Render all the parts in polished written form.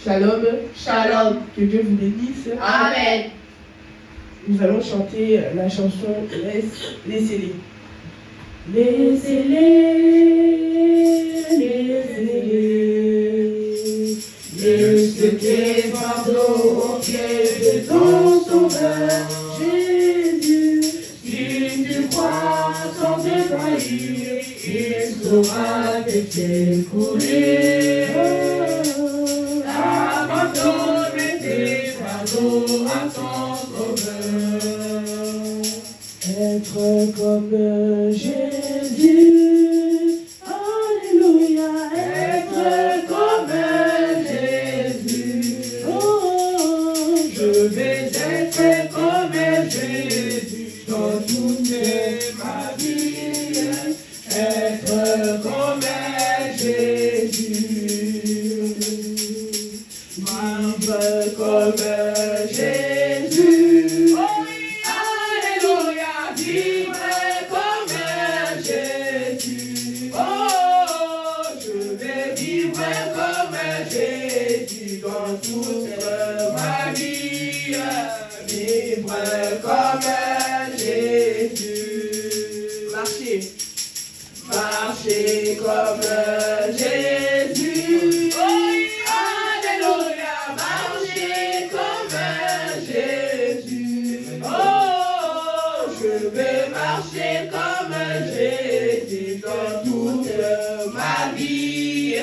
Shalom. Shalom. Que Dieu vous bénisse. Amen. Nous allons chanter la chanson Laissez-les. Laissez-les, laissez-les. Laissez tes fardeaux au pied de ton sauveur, Jésus. Si tu crois sans défaillir, il saura te secourir. Abandonne tes fardeaux à ton sauveur. Être comme Jésus, alléluia, être comme Jésus. Oh, je vais être comme Jésus dans toute ma vie. Être comme Jésus. Vivre comme Jésus. Alléluia, vivre comme Jésus. Oh, je vais vivre comme Jésus dans toute ma vie. Vivre comme Jésus. Marcher. Marcher comme Jésus. Alléluia, marcher comme Jésus. Oh, je vais marcher comme Jésus dans toute ma vie.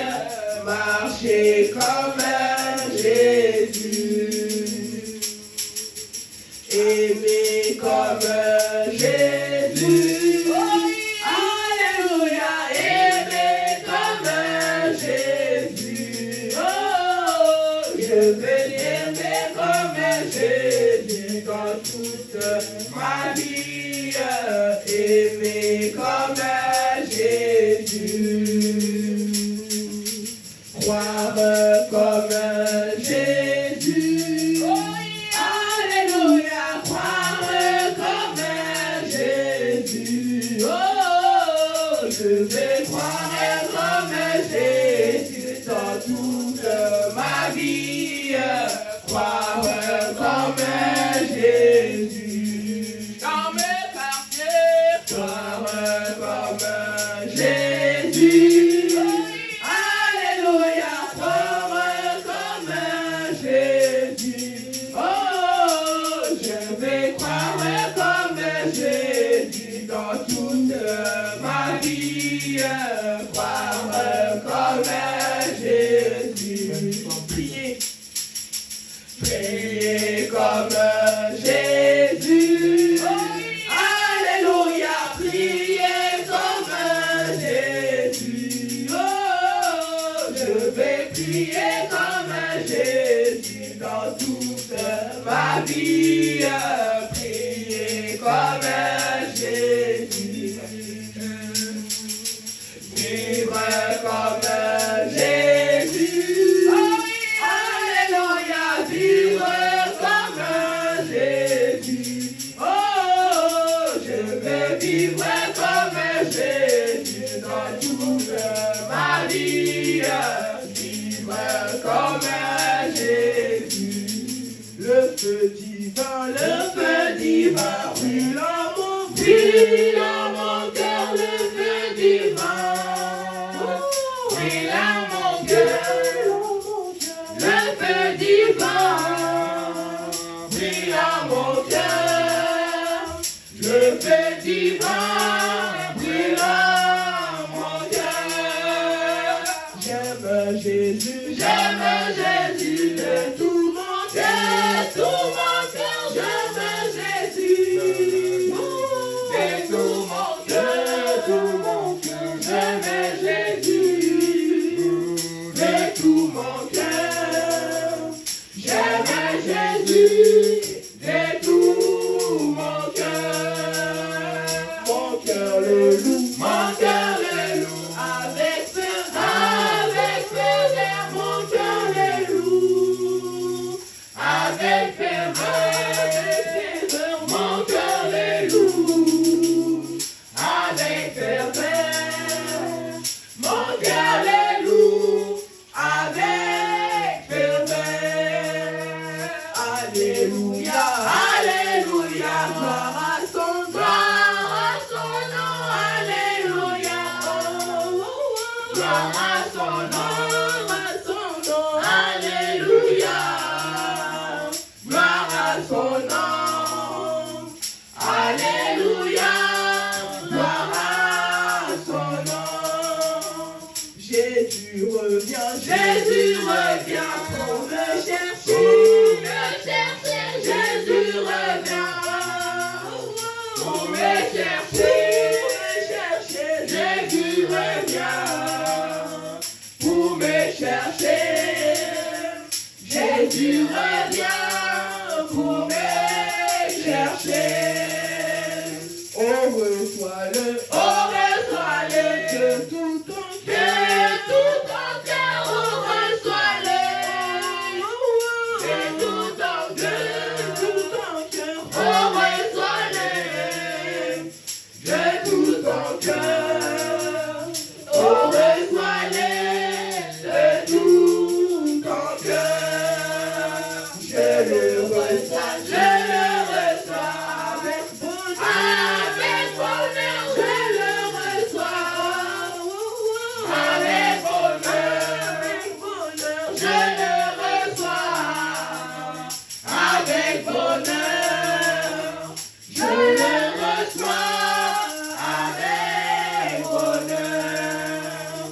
Marcher comme Jésus. Aimer comme Jésus. Alléluia, aimer comme Jésus. Oh, je vais aimer comme Jésus dans toute ma vie. Aimer comme Jésus. Croire comme Jésus. Alléluia, croire comme Jésus. Oh, je vais croire comme Jésus dans toute ma vie. Croire comme Jésus. Dans mes quartiers, croire comme Jésus. Alléluia, croire comme Jésus. Oh, je vais croire comme Jésus dans toute ma vie. Croire comme Jésus. Prier. Prier comme Jésus. Alléluia, prier comme Jésus. Oh, je vais prier comme Jésus dans toute ma vie. Prier comme Jésus. Vivre comme Jésus. Alléluia, vivre comme Jésus. Oh, je vais vivre comme Jésus dans toute ma vie. Vivre comme Jésus. Le feu divin, brûle en mon cœur, le feu divin. Brûle en mon cœur, le feu divin. Brûle en mon cœur, le feu divin. Brûle en mon cœur. J'aime Jésus de tout mon cœur, j'aime Jésus. De tout mon cœur, j'aime Jésus. De tout mon cœur, j'aime Jésus. De tout mon cœur. Mon cœur le loue, avec ferveur, mon cœur le loue, avec ferveur, mon cœur le loue, avec ferveur, mon cœur le loue, avec ferveur. gloire à son nom, alléluia, gloire à son nom, alléluia, gloire à son nom. Jésus revient pour me chercher, Jésus revient pour me chercher, Jésus revient pour me chercher, Jésus revient pour me chercher. On reçoit le de tout ton cœur, on reçoit le de tout ton cœur, on reçoit le de tout ton cœur, on reçoit le de tout ton cœur. Je le reçois avec bonheur, je le reçois avec bonheur, je le reçois avec bonheur, je le reçois avec bonheur.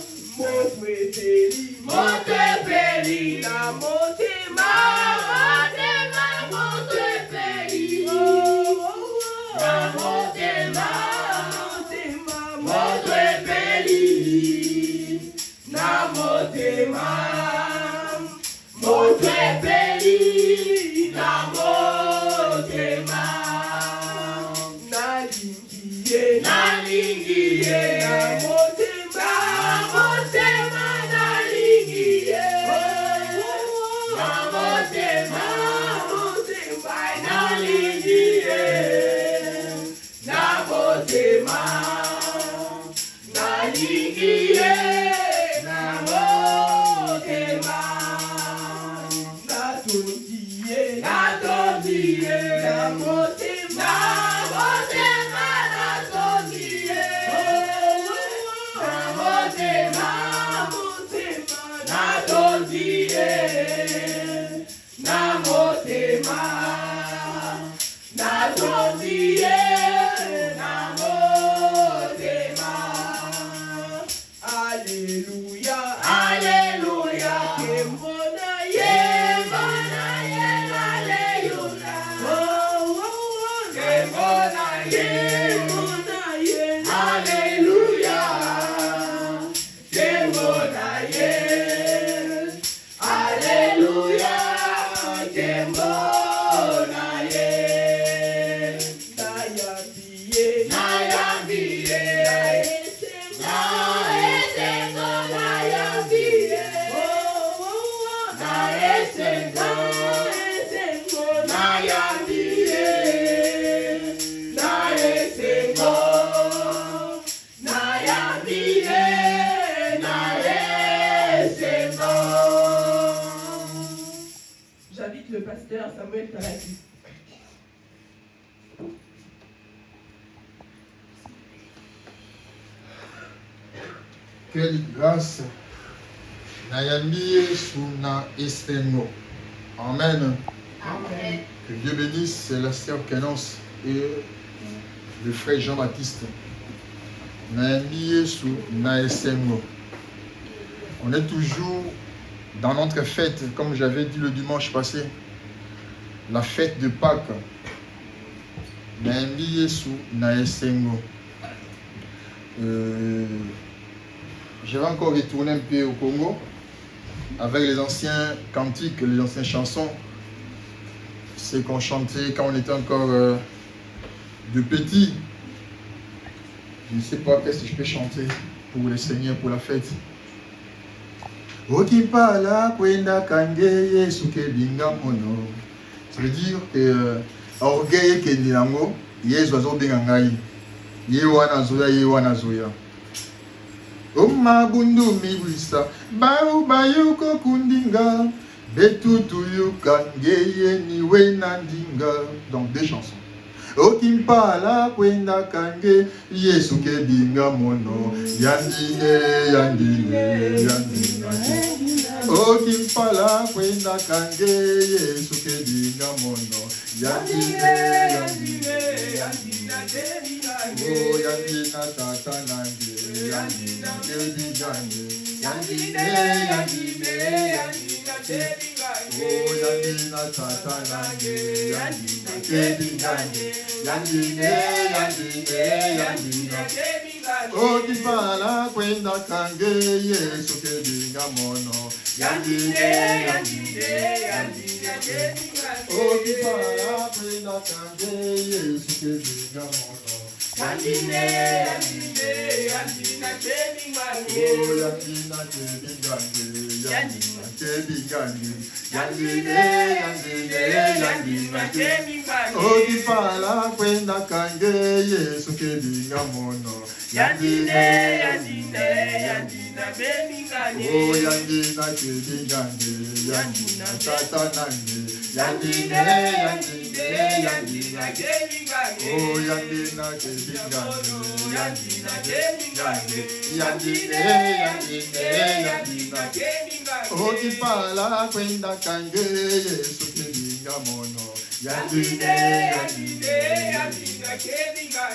Monte Peli, la motema, monte Peli, la motema, monte Peli, la motema, monte Peli, la motema, nalingiye, la motema, nalingiye, la motema, nalingiye, la motema, nalingiye, la motema, natondiye, la motema, natondiye, la motema, natondiye, la motema, natondiye, la motema. Alléluia, alléluia, Kembona ye, alléluia, Kembona ye, alléluia, Kembona ye, alléluia, Kembona ye, Nayambiye, J'invite le pasteur Samuel Talaki. Quelle grâce Nayambiye Suna Estengo. Amen. Amen. Que Dieu bénisse la sœur Kenance et le frère Jean-Baptiste. Nayambiye Suna Estengo. On est toujours dans notre fête, comme j'avais dit le dimanche passé, la fête de Pâques. Nayambiye Suna Estengo. Je vais encore retourner un peu au Congo avec les anciens cantiques, les anciennes chansons. C'est qu'on chantait quand on était encore de petits. Je ne sais pas qu'est-ce que je peux chanter pour le Seigneur, pour la fête. Okipala kwenda kangeye sukebinga mono. Ça veut dire que orgueil kendilango yesu azobenga ngai. Ye wana zoya, ye wana zoya. Omabundu mibwisa bau bayuko kundinga betutu yuka ngeye niwe nandinga. Donc deux chansons. Okimpala kwenda kange Yesu kedinga mono yandine Okimpala kwenda kange Yesu kedinga mono yandine Oh yandina tata nange yandina kedingane yandine Oh yandina tata nange yandina kedingane yandine Okimpala kwenda kange Yesu kedinga mono yandine Okimpala kwenda kange Yesu kedinga mono yandine Okimpala kwenda kange Yesu kedinga mono yandine Oh yandina kedingane yandina tata nange yandine Oh yandina kedingane yandine Okimpala kwenda kange Yesu kedinga mono yandine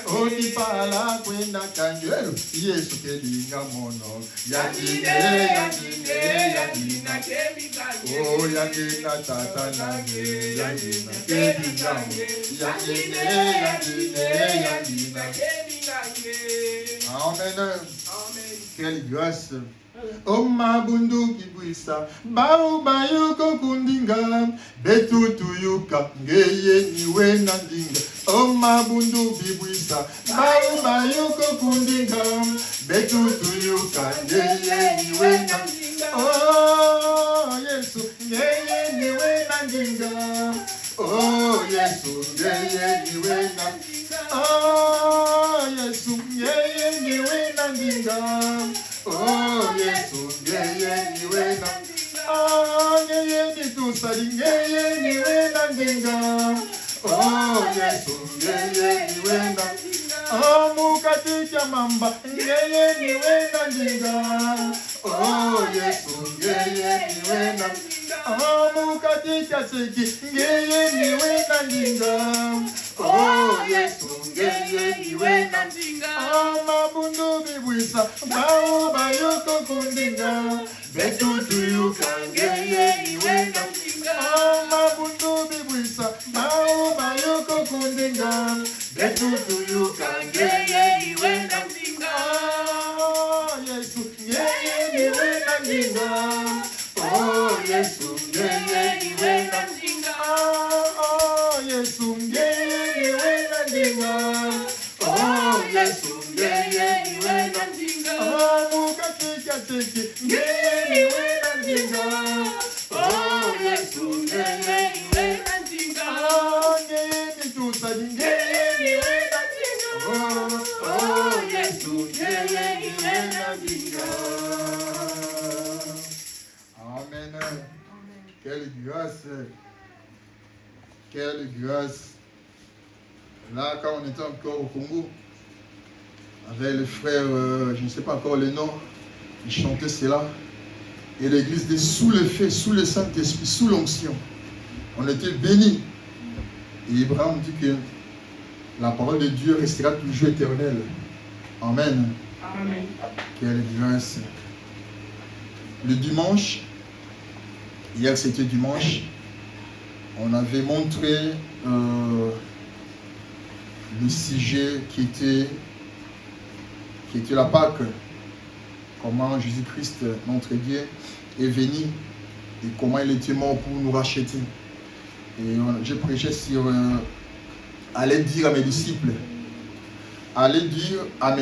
Okimpala kwenda kange Yesu kedinga mono yandine Oh yandina tata nange yandina kedingane yandine Amen. Quelle grâce. Oma bundu kibwisa Bau bayuko kundinga Betutu yuka Ngeye niwe nandinga Oma bundu kibwisa Bau bayuko kundinga Betutu yuka Ngeye niwe nandinga Oh Yesu Ngeye niwe nandinga Oh Yesu Ngeye niwe nandinga Oh Yesu Ngeye niwe nandinga Oh Yesu ngeye niwe na Oh ngeye nitusali ngeye niwe na ndinga Oh Yesu ngeye niwe na Oh mukati chamamba ngeye niwe na ndinga Oh Yesu ngeye niwe na Oh mukati chasiki ngeye niwe na ndinga Oh Yesu ngeye niwe na ndinga Oh mabundu bibwisa Bau bayuko kundinga Betutu yuka ngeye niwe na ndinga Oh mabundu bibwisa Bau bayuko kundinga Betutu yuka ngeye niwe na ndinga Oh Yesu ngeye niwe na ndinga Oh Yesu ngeye niwe na ndinga Oh Yesu ngeye niwe na ndinga Oh Yesu ngeye niwe na ndinga Oh mukati katiki ngeye niwe na ndinga Oh Yesu ngeye niwe na ndinga Oh ngeye nitusali ngeye niwe na ndinga Oh Yesu ngeye niwe na ndinga Amen. Quelle grâce. Quelle grâce. Là, quand on était encore au Congo, avec le frère, je ne sais pas encore le nom, il chantait cela. Et l'église était sous le feu, sous le Saint-Esprit, sous l'onction. On était bénis. Et Abraham dit que la parole de Dieu restera toujours éternelle. Amen. Amen. Quelle grâce. Le dimanche, hier c'était dimanche, on avait montré le sujet qui était la Pâque, comment Jésus-Christ, notre Dieu, est venu et comment il était mort pour nous racheter. Et j'ai prêché sur allez dire à mes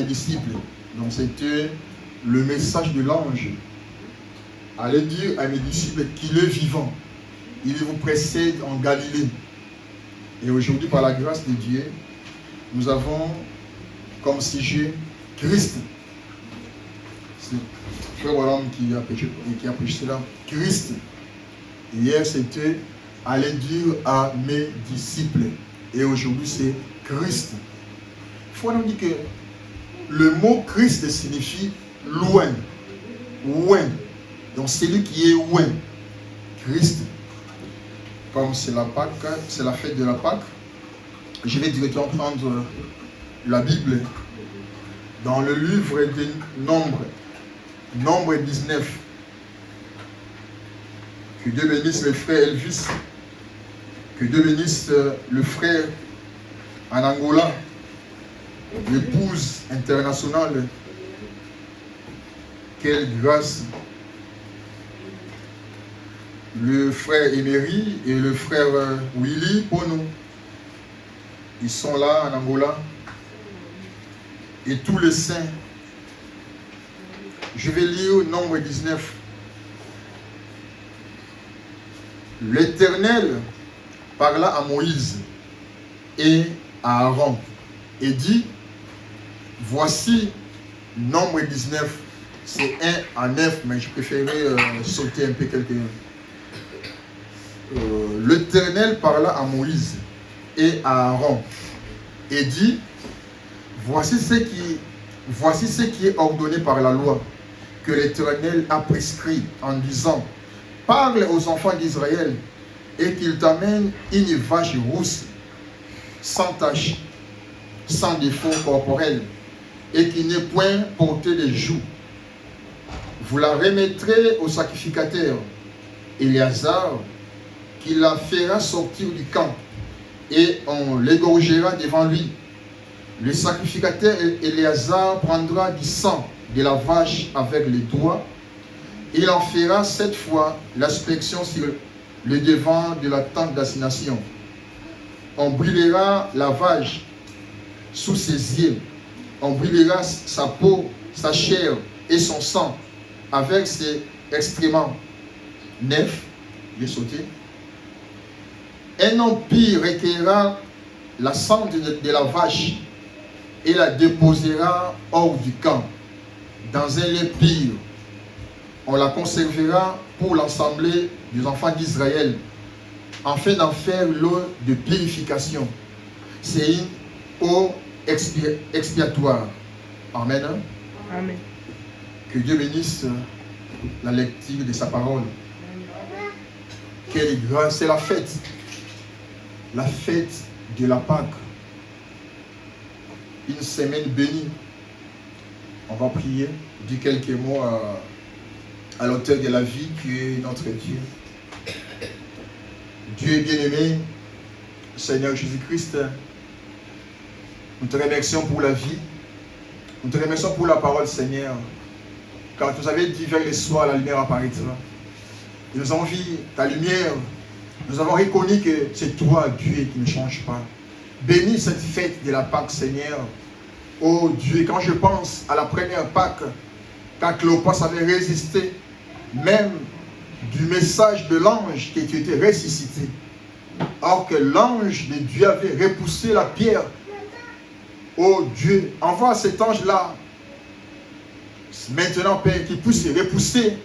disciples. Donc c'était le message de l'ange. Allez dire à mes disciples qu'il est vivant. Il vous précède en Galilée. Et aujourd'hui, par la grâce de Dieu, nous avons comme sujet Christ. C'est Frère Roland qui a prêché cela. Christ. Hier, c'était allez dire à mes disciples. Et aujourd'hui, c'est Christ. Il faut nous dire que le mot Christ signifie loin. Loin. Donc celui qui est loin. Christ. Comme c'est la Pâque, c'est la fête de la Pâque, je vais directement prendre la Bible dans le livre des Nombres, Nombre 19. Que Dieu bénisse le frère Elvis, que Dieu bénisse le frère en Angola, l'épouse internationale. Quelle grâce! Le frère Emery et le frère Willy Pono, ils sont là en Angola. Et tous les saints. Je vais lire Nombre 19. L'Éternel parla à Moïse et à Aaron et dit, voici Nombre 19, c'est 1 à 9, mais je préférais sauter un peu quelques... L'Éternel parla à Moïse et à Aaron et dit, voici ce qui est ordonné par la loi que l'Éternel a prescrit en disant, parle aux enfants d'Israël et qu'ils t'amènent une vache rousse, sans tache, sans défaut corporel, et qui n'ait point porté de joug. Vous la remettrez au sacrificateur Éléazar, qui la fera sortir du camp, et on l'égorgera devant lui. Le sacrificateur Éléazar prendra du sang de la vache avec les doigts. Il en fera 7 fois l'aspersion sur le devant de la tente d'assignation. On brûlera la vache sous ses yeux. On brûlera sa peau, sa chair et son sang avec ses excréments. 9, j'ai sauté. Un empire recueillera la cendre de la vache et la déposera hors du camp, dans un lieu pire. On la conservera pour l'assemblée des enfants d'Israël, afin d'en faire l'eau de purification. C'est une eau expiatoire. Amen. Amen. Que Dieu bénisse la lecture de sa parole. Quelle grâce, c'est la fête de la Pâque. Une semaine bénie. On va prier, dire quelques mots à l'auteur de la vie qui est notre Dieu. Dieu bien-aimé, Seigneur Jésus-Christ, nous te remercions pour la vie. Nous te remercions pour la parole, Seigneur. Car tu nous avais dit vers les soirs, la lumière apparaîtra. Et nous avons vu ta lumière. Nous avons reconnu que c'est toi, Dieu, qui ne change pas. Bénis cette fête de la Pâque, Seigneur. Oh Dieu, quand je pense à la première Pâque, quand Cléopas avait résisté, même du message de l'ange qui était ressuscité, or que l'ange de Dieu avait repoussé la pierre. Oh Dieu, envoie cet ange-là, maintenant, Père, qui puisse repousser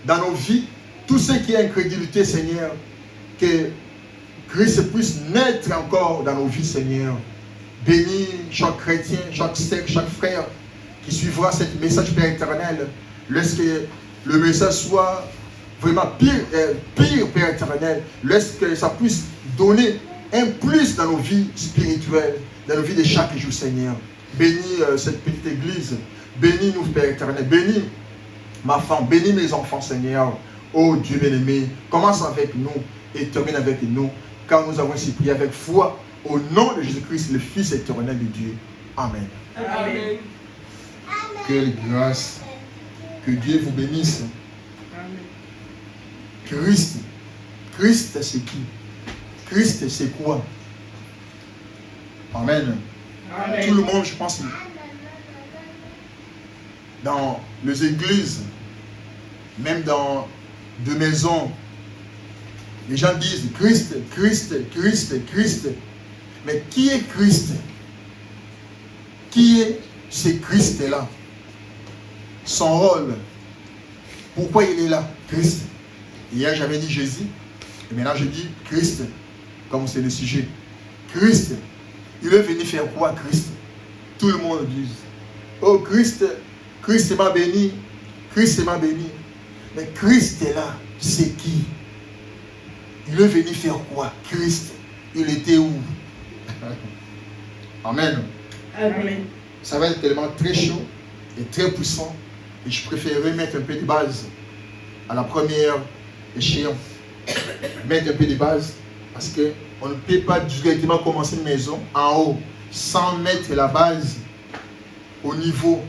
dans nos vies tout ce qui est incrédulité, Seigneur, que Christ puisse naître encore dans nos vies, Seigneur. Bénis chaque chrétien, chaque secte, chaque frère qui suivra ce message, Père éternel. Laisse que le message soit vraiment pire, Père éternel. Laisse que ça puisse donner un plus dans nos vies spirituelles, dans nos vies de chaque jour, Seigneur. Bénis cette petite église. Bénis-nous, Père éternel. Bénis ma femme. Bénis mes enfants, Seigneur. Oh Dieu bien-aimé, commence avec nous et termine avec nous, car nous avons ainsi prié avec foi au nom de Jésus-Christ, le Fils éternel de Dieu. Amen. Amen. Quelle grâce. Que Dieu vous bénisse. Amen. Christ, c'est qui? Christ, c'est quoi? Amen. Amen. Tout le monde, je pense, dans les églises, même dans des maisons, les gens disent Christ, Christ, Christ, Christ. Mais qui est Christ? Qui est ce Christ-là? Son rôle. Pourquoi il est là? Christ. Hier, j'avais dit Jésus. Et maintenant, je dis Christ, comme c'est le sujet. Christ. Il est venu faire quoi, Christ? Tout le monde dit, oh Christ m'a béni, Christ m'a béni. Mais Christ est là, c'est qui? Il est venu faire quoi? Christ, il était où? Amen. Amen. Ça va être tellement très chaud et très puissant. Et je préférerais mettre un peu de base à la première échéance. Mettre un peu de base parce qu'on ne peut pas directement commencer une maison en haut sans mettre la base au niveau.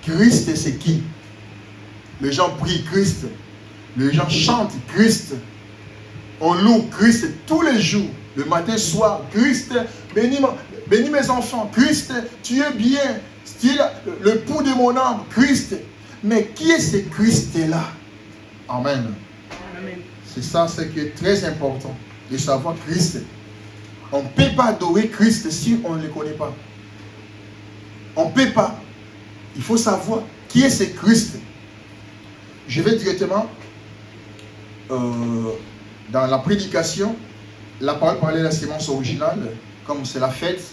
Christ, c'est qui? Les gens prient Christ. Les gens chantent Christ. On loue Christ tous les jours, le matin, soir. Christ, bénis mes enfants. Christ, tu es bien. Tu es le pouls de mon âme. Christ. Mais qui est ce Christ-là? Amen. Amen. C'est ça, ce qui est très important, de savoir Christ. On ne peut pas adorer Christ si on ne le connaît pas. On ne peut pas. Il faut savoir qui est ce Christ. Je vais directement dans la prédication. La parole parlait de la sémence originale. Comme c'est la fête,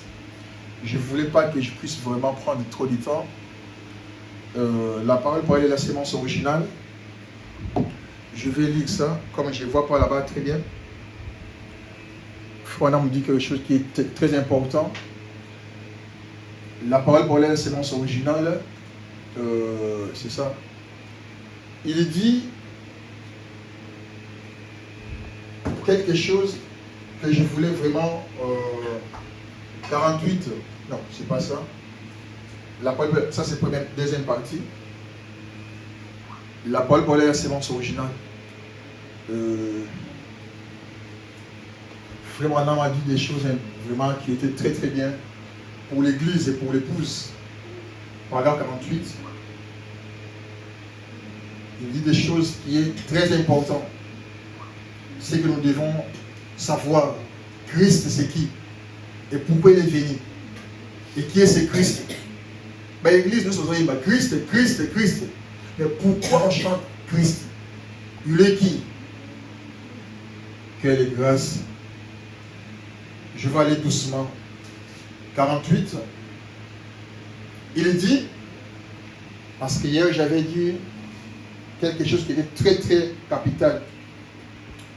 je ne voulais pas que je puisse vraiment prendre trop de temps. La parole parlait de la sémence originale. Je vais lire ça, comme je ne vois pas là-bas très bien. Frère me dit quelque chose qui est très important. La parole parlait de la sémence originale. C'est ça. Il dit quelque chose que je voulais vraiment 48. Non, c'est pas ça. La parole, ça c'est la deuxième partie. La parole parlait de la sémence originale. Vraiment, on m'a dit des choses vraiment qui étaient très très bien pour l'église et pour l'épouse. Paragraphe 48. Il dit des choses qui est très important. C'est que nous devons savoir Christ c'est qui et pourquoi il est venu. Et qui est ce Christ? Ben, l'église nous sommes dit Christ, Christ, Christ. Mais pourquoi on chante Christ? Il est qui? Quelle grâce. Je vais aller doucement. 48. Il dit, parce qu'hier j'avais dit quelque chose qui était très très capital.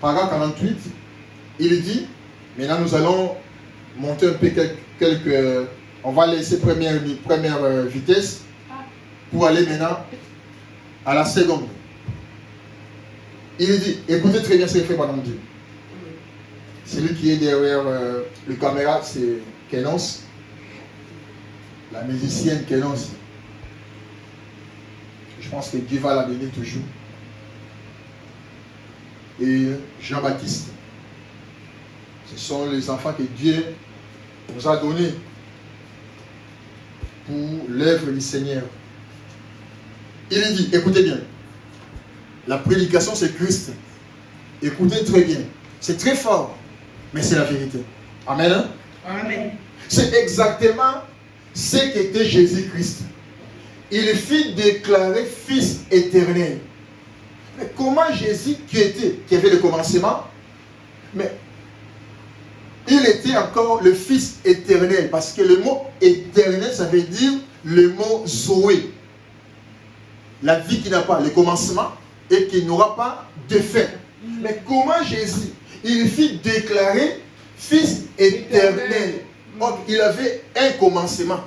Paragraphe 48, il dit, maintenant nous allons monter un peu quelques on va laisser première vitesse pour aller maintenant à la seconde. Il dit, écoutez très bien ce que fait Madame Dieu. Celui qui est derrière le caméra, c'est Kenance, la musicienne Kenance. Je pense que Dieu va la bénir toujours. Et Jean-Baptiste. Ce sont les enfants que Dieu nous a donnés pour l'œuvre du Seigneur. Il dit, écoutez bien, la prédication c'est Christ. Écoutez très bien. C'est très fort, mais c'est la vérité. Amen. Amen. C'est exactement ce qu'était Jésus-Christ. Il fut déclaré Fils éternel. Mais comment Jésus qui avait le commencement, mais il était encore le Fils éternel, parce que le mot éternel, ça veut dire le mot Zoé. La vie qui n'a pas le commencement et qui n'aura pas de fin. Mais comment Jésus, il fut déclaré Fils éternel. Donc il avait un commencement.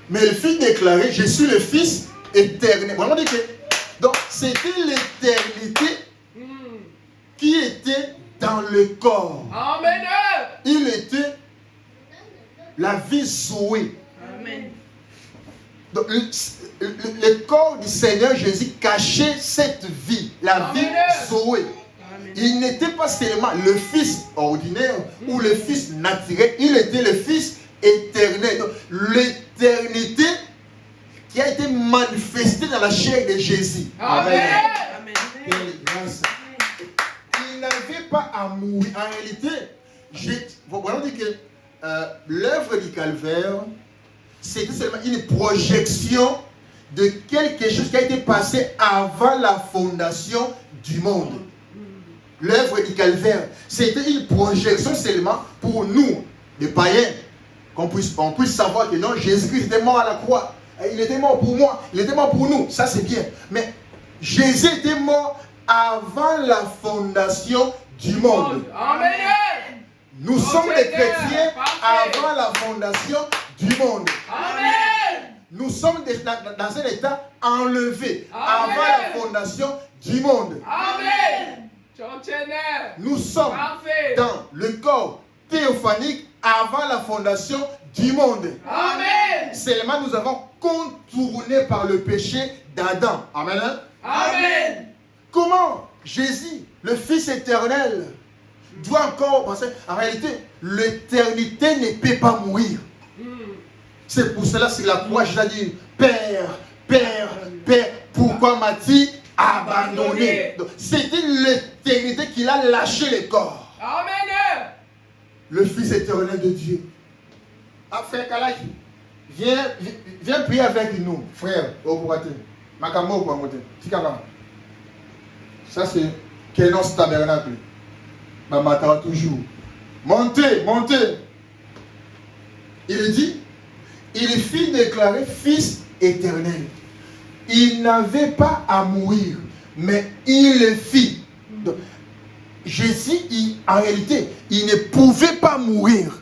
Mais il fut déclaré, je suis le Fils éternel. Vraiment dit que, donc c'était l'éternité qui était dans le corps. Amen. Il était la vie Zoé. Amen. Donc, le corps du Seigneur Jésus cachait cette vie, la vie Zoé. Il n'était pas seulement le Fils ordinaire ou le Fils naturel, il était le Fils éternel. Donc, l'éternité qui a été manifestée dans la chair de Jésus. Amen. Amen. Quelle grâce. Il n'avait pas à mourir. En réalité, on dit que l'œuvre du calvaire, c'était seulement une projection de quelque chose qui a été passé avant la fondation du monde. L'œuvre du calvaire, c'était une projection seulement pour nous. des païens, qu'on puisse savoir que non, Jésus-Christ était mort à la croix. Il était mort pour moi, il était mort pour nous, ça c'est bien. Mais Jésus était mort avant la fondation du monde. Amen. Nous sommes des chrétiens avant la fondation du monde. Amen. Nous sommes dans un état enlevé avant la fondation du monde. Amen. Nous sommes dans le corps théophanique avant la fondation du monde. Amen. Seulement nous avons contourné par le péché d'Adam. Amen. Amen. Comment Jésus, le Fils éternel, doit encore penser? En réalité, l'éternité ne peut pas mourir. C'est pour cela, c'est la croix, Jésus a dit, Père, Père, Père, pourquoi m'as-tu abandonné? C'était l'éternité qu'il a lâché le corps. Amen. Le Fils éternel de Dieu. Ah, frère Kalaki, viens prier avec nous, frère. Ça, c'est Kenos Tabernacle. Maman toujours. Montez, montez. Il dit, il fit déclarer Fils éternel. Il n'avait pas à mourir, mais il le fit. Donc, Jésus, en réalité, il ne pouvait pas mourir,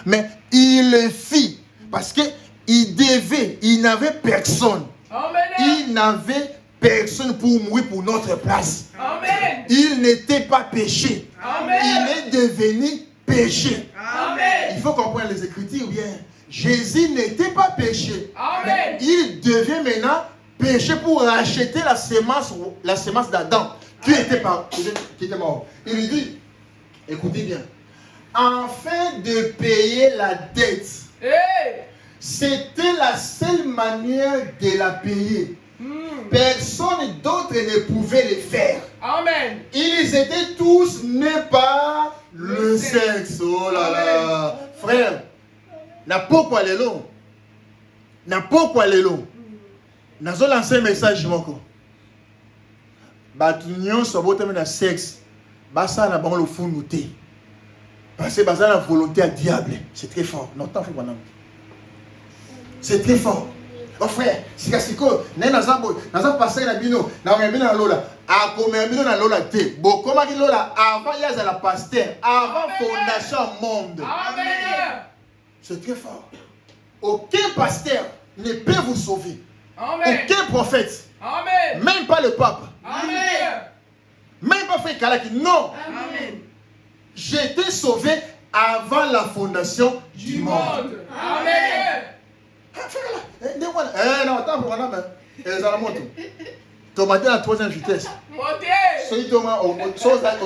mais il le fit. Parce qu'il n'avait personne. Amen. Il n'avait personne pour mourir pour notre place. Amen. Il n'était pas péché. Amen. Il est devenu péché. Amen. Il faut comprendre les Écritures bien. Jésus n'était pas péché. Amen. Il devient maintenant péché pour racheter la semence d'Adam qui était mort. Il lui dit, écoutez bien, afin de payer la dette, Hey. c'était la seule manière de la payer. Personne d'autre ne pouvait le faire. Amen. Ils étaient tous nés par le sexe. Oh là là. Frère, n'a pas quoi les longs. N'a pas quoi les longs. N'a pas lancé un message. Batunion soit beau na sexe. Basa na bon le fou nouté. Parce que basa la volonté à diable. C'est très fort. Non, t'en fais pas. C'est très fort. Oh frère, si kasiko, naza passer na bino, na bino na lola, a comme bino na lola te. Bon, comment que lola avant yaza la pasteur, avant fondation monde. Amen. C'est très fort. Aucun pasteur ne peut vous sauver. Amen. Aucun prophète. Amen. Même pas le pape. Amen. Même pas frère Kalaki. Non. Amen. J'étais sauvé avant la fondation du monde. Amen. Non, attends, voilà, mais les moto. Tomate à la troisième vitesse. Montez. Celui Thomas, aux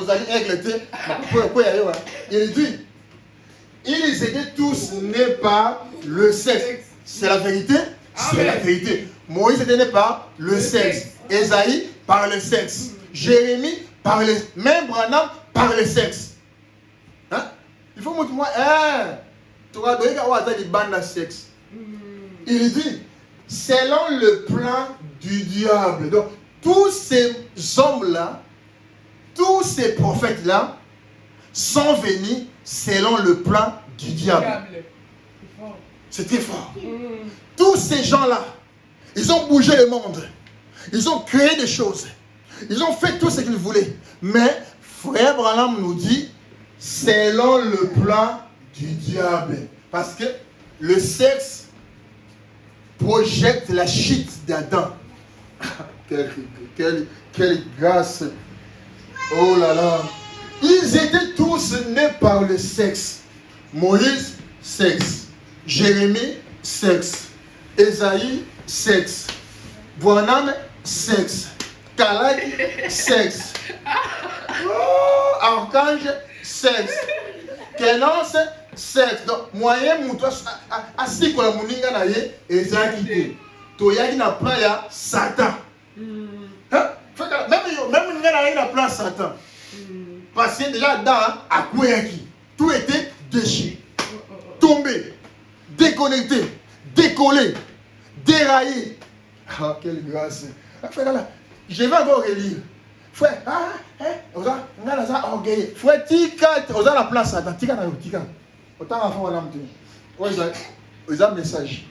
alliés aigle, il dit, ils étaient tous nés par le sexe. C'est la vérité? C'est la vérité. Moïse était né par le sexe. Ésaïe par le sexe. Jérémie par le sexe. Même Branham par le sexe. Hein? Il faut montrer moi, tu vas donner des bandes de sexe. Il dit, selon le plan du diable. Donc, tous ces hommes-là, tous ces prophètes-là, sont venus selon le plan du diable. C'est très fort. Tous ces gens-là, ils ont bougé le monde. Ils ont créé des choses. Ils ont fait tout ce qu'ils voulaient. Mais, frère Branham nous dit, selon le plan du diable. Parce que le sexe projette la chute d'Adam. Quelle grâce. Oh là là. Ils étaient tous nés par le sexe. Moïse, sexe. Jérémie, sexe. Ésaïe, sexe. Branham, sexe. Kalak, sexe. Oh, Archange, sexe. Kenos, sexe. Donc, moyen mouton assis pour la mouninga na ye ezaki to yaki na plan ya Satan. Même na na plan Satan. Parce que déjà dans akweyaki, tout était déchiré, tombé, déconnecté, décollé, déraillé. Ah, quelle grâce. Je vais encore relire. Frère, on a orgueil. Frère, tika, on a la place Satan. Tika na yo, tika. Autant avant, on a dit. Ils ont un message.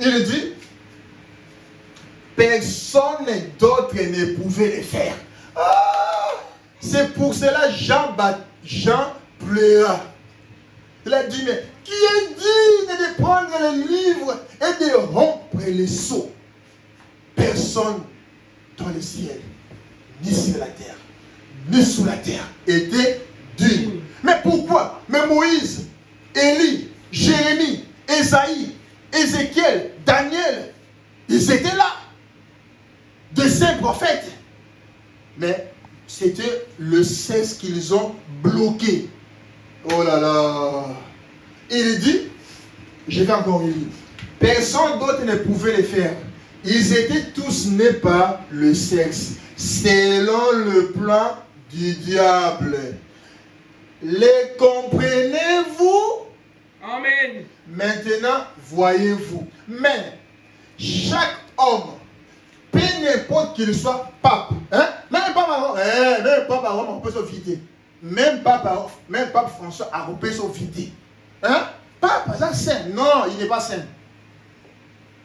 Il dit, personne d'autre ne pouvait le faire. Ah, c'est pour cela Jean pleura. Il a dit, mais qui est digne de prendre le livre et de rompre les sceaux? Personne dans le ciel, ni sur la terre, ni sous la terre, était digne. Mais pourquoi? Mais Moïse, Élie, Jérémie, Ésaïe, Ézéchiel, Daniel, ils étaient là. De saints prophètes. Mais c'était le sexe qu'ils ont bloqué. Oh là là. Il dit, je vais encore lire. Personne d'autre ne pouvait le faire. Ils étaient tous nés par le sexe, selon le plan du diable. Les comprenez-vous? Amen. Maintenant, voyez-vous. Mais chaque homme, peu n'importe qu'il soit pape, hein? Même pape Rome, on peut se vider. Même pape François a repéré son vidé. Hein? Pape, ça saint. Non, il n'est pas saint.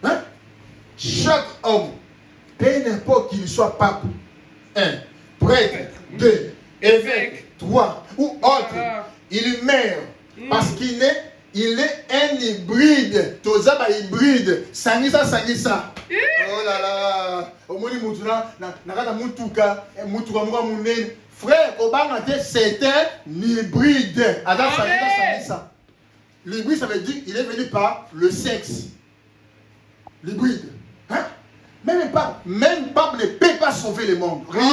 Hein? Chaque homme, peu n'importe qu'il soit pape, un, prêtre, deux, évêque, trois ou autre, il meurt parce qu'il est un hybride. Tozaba hybride. Sangisa. Oh là là. Omoni mutuna nakata mutuka munene. Frère, c'est un hybride. Adam Sangisa. L'hybride, ça veut dire qu'il est venu par le sexe. L'hybride. Hein? Même pape ne peut pas sauver le monde. Rien.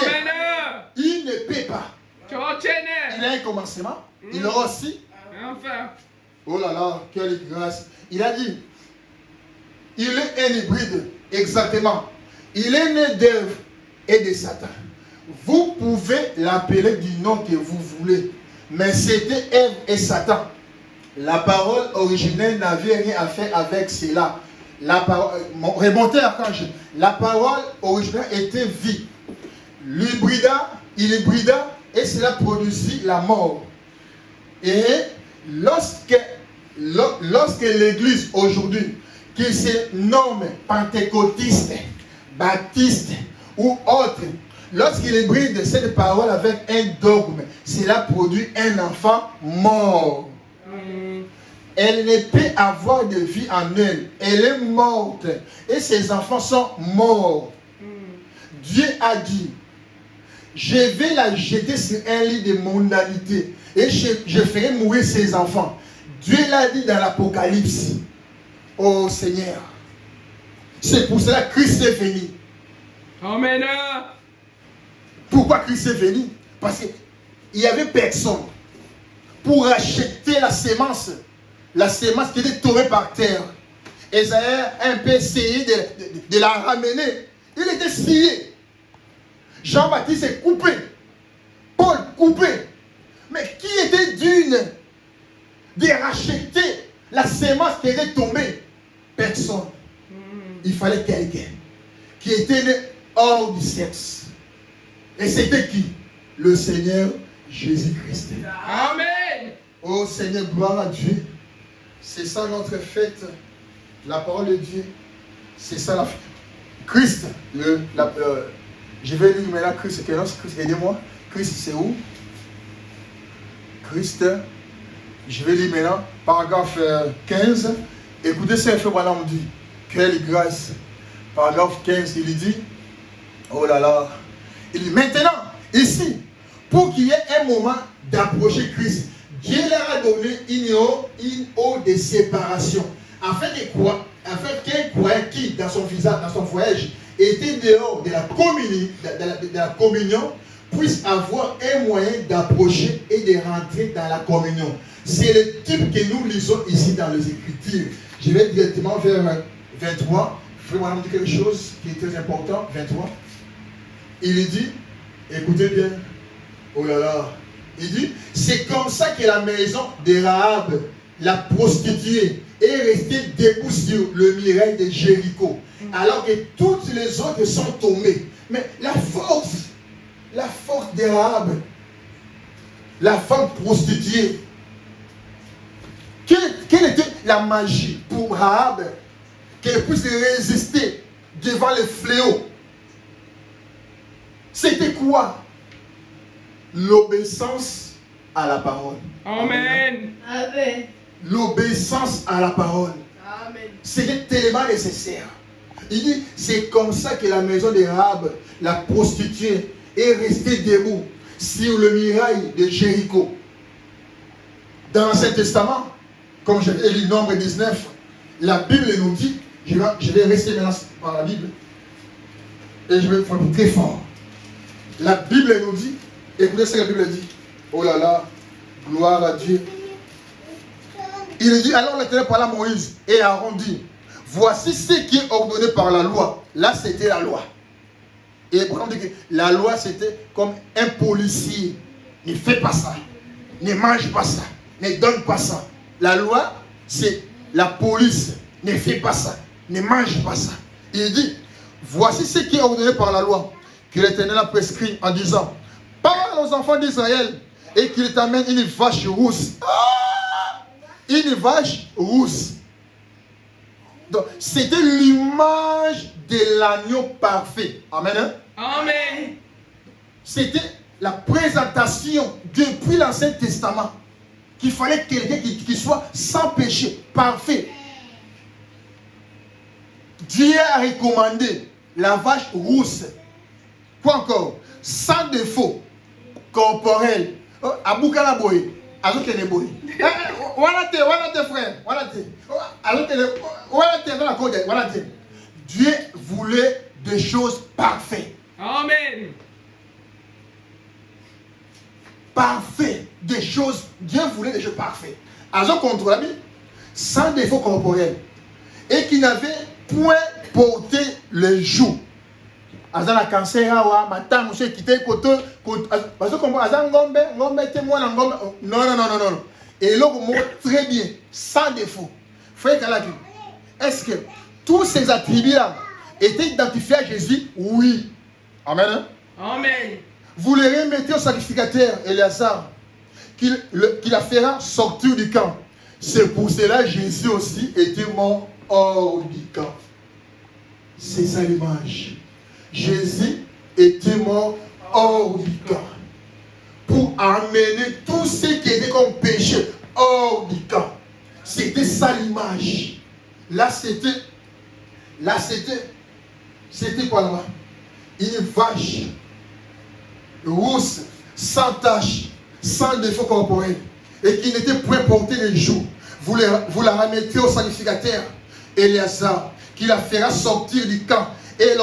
Il ne peut pas. Il a un commencement. Il aura aussi. Enfin. Oh là là, quelle grâce. Il a dit, il est un hybride, exactement. Il est né d'Ève et de Satan. Vous pouvez l'appeler du nom que vous voulez, mais c'était Ève et Satan. La parole originelle n'avait rien à faire avec cela. Remontez à Archange. La parole originelle était vie. Il hybrida et cela produisit la mort. Et lorsque l'église aujourd'hui, qui se nomme pentecôtiste, baptiste ou autre, lorsqu'il hybride cette parole avec un dogme, cela produit un enfant mort. Elle ne peut avoir de vie en elle. Elle est morte. Et ses enfants sont morts. Dieu a dit, je vais la jeter sur un lit de mondanité. Et je ferai mourir ses enfants. Dieu l'a dit dans l'Apocalypse. Oh Seigneur. C'est pour cela que Christ est venu. Amen. Pourquoi Christ est venu? Parce qu'il n'y avait personne pour acheter la sémence. La sémence qui était tombée par terre. Esaïe a un peu essayé de la ramener. Il était scié. Jean-Baptiste est coupé. Paul coupé. Mais qui était digne de racheter la sémence qui était tombée? Personne. Il fallait quelqu'un qui était né hors du sexe. Et c'était qui? Le Seigneur Jésus-Christ. Amen. Oh Seigneur, gloire à Dieu. C'est ça notre fête. La parole de Dieu. C'est ça la fête. Christ. Je vais lire maintenant Christ. Christ, aidez-moi. Christ, c'est où? Christ. Je vais lire maintenant. Paragraphe 15. Écoutez ce que Frère Branham dit. Quelle grâce. Paragraphe 15, il dit. Oh là là. Il dit maintenant, ici, pour qu'il y ait un moment d'approcher Christ, Dieu leur a donné une eau de séparation. Afin de quoi? Afin qu'un croyant qui, dans son voyage, était dehors de la communion, puisse avoir un moyen d'approcher et de rentrer dans la communion. C'est le type que nous lisons ici dans les Écritures. Je vais directement vers 23. Frère, on dit quelque chose qui est très important. 23. Il dit, écoutez bien, oh là là, il dit, c'est comme ça que la maison de Rahab, la prostituée, est restée debout sur le muraille de Jéricho, alors que toutes les autres sont tombées. Mais la force de Rahab, la femme prostituée, quelle était la magie pour Rahab qu'elle puisse résister devant les fléaux? C'était quoi? L'obéissance à la parole. Amen. Amen. L'obéissance à la parole. Amen. C'était tellement nécessaire. Il dit, c'est comme ça que la maison de Rahab, la prostituée, est restée debout sur le muraille de Jéricho. Dans l'Ancien Testament, comme j'avais lu Nombre 19, la Bible nous dit, je vais rester maintenant par la Bible, et je vais faire très fort. La Bible nous dit, écoutez ce que la Bible dit. Oh là là, gloire à Dieu. Il dit, alors l'Éternel parla à Moïse et Aaron dit, voici ce qui est ordonné par la loi. Là, c'était la loi. Et Abraham dit que la loi, c'était comme un policier. Ne fais pas ça. Ne mange pas ça. Ne donne pas ça. La loi, c'est la police. Ne fais pas ça. Ne mange pas ça. Il dit, voici ce qui est ordonné par la loi, que l'Éternel a prescrit en disant, parle aux enfants d'Israël et qu'il t'amène une vache rousse. Une vache rousse. Donc, c'était l'image de l'agneau parfait. Amen. Hein? Amen. C'était la présentation depuis l'Ancien Testament qu'il fallait quelqu'un qui soit sans péché, parfait. Dieu a recommandé la vache rousse. Quoi encore? Sans défaut corporel. Aboukala boy. Alors qu'elle est boy. Voilà tes frères. Voilà tes. Alors qu'elle est. Voilà tes dans la côte. Voilà tes. Dieu voulait des choses parfaites. Amen. Parfait. Des choses. Dieu voulait des choses parfaites. Alors contre la Bible, sans défaut corporel. Et qui n'avait point porté le joug. Azan la cancer wa matin monsieur quitté côté parce que comme azan ngombe témoin ngombe non et là vous très bien sans défaut. Frère Kalaki, est-ce que tous ces attributs là étaient identifiés à Jésus? Oui. Amen. Hein? Amen. Vous les remettez au sacrificateur Éléazar qui la fera sortir du camp. C'est pour cela que Jésus aussi était mort hors du camp. C'est ça l'image. Jésus était mort hors du camp pour amener tout ce qui était comme péché hors du camp. C'était ça l'image. Là c'était quoi là-bas? Une vache rousse, sans tache, sans défaut corporel et qui n'était point portée les jours. Vous la remettez au sacrificateur Éléazar qui la fera sortir du camp. Et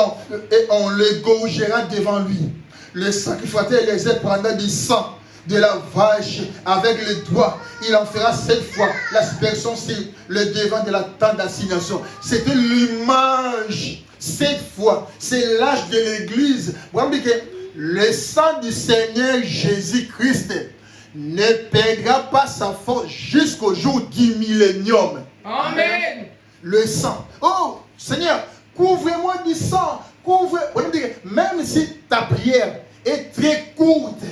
on l'égorgera devant lui. Le sacrificateur Éléazar prendra du sang de la vache avec les doigts. Il en fera 7 fois l'aspersion sur le devant de la tente d'assignation. C'était l'image 7 fois. C'est l'âge de l'église. Vous voyez que le sang du Seigneur Jésus-Christ ne perdra pas sa force jusqu'au jour du millénium. Amen. Le sang. Oh Seigneur, couvre-moi du sang. Même si ta prière est très courte,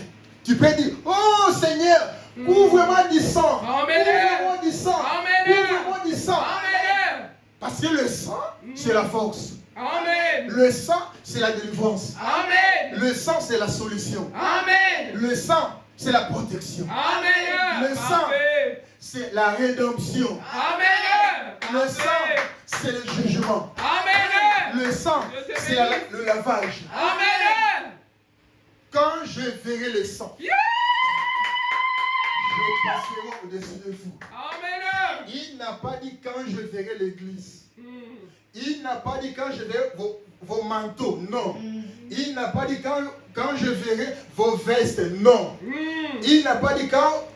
tu peux dire, oh Seigneur, couvre-moi du sang. Amen. Couvre-moi du sang. Amen. Couvre-moi du sang. Amen. Parce que le sang, c'est la force. Amen. Le sang, c'est la délivrance. Amen. Le sang, c'est la solution. Amen. Le sang, c'est la protection. Amen. Le sang, c'est la rédemption. Amen. Le sang, c'est le jugement. Amen. Le sang, c'est le lavage. Amen. Quand je verrai le sang, je passerai au-dessus de vous. Amen. Il n'a pas dit quand je verrai l'église. Il n'a pas dit quand je verrai vos manteaux. Non. Il n'a pas dit quand je verrai vos vestes. Non. Il n'a pas dit quand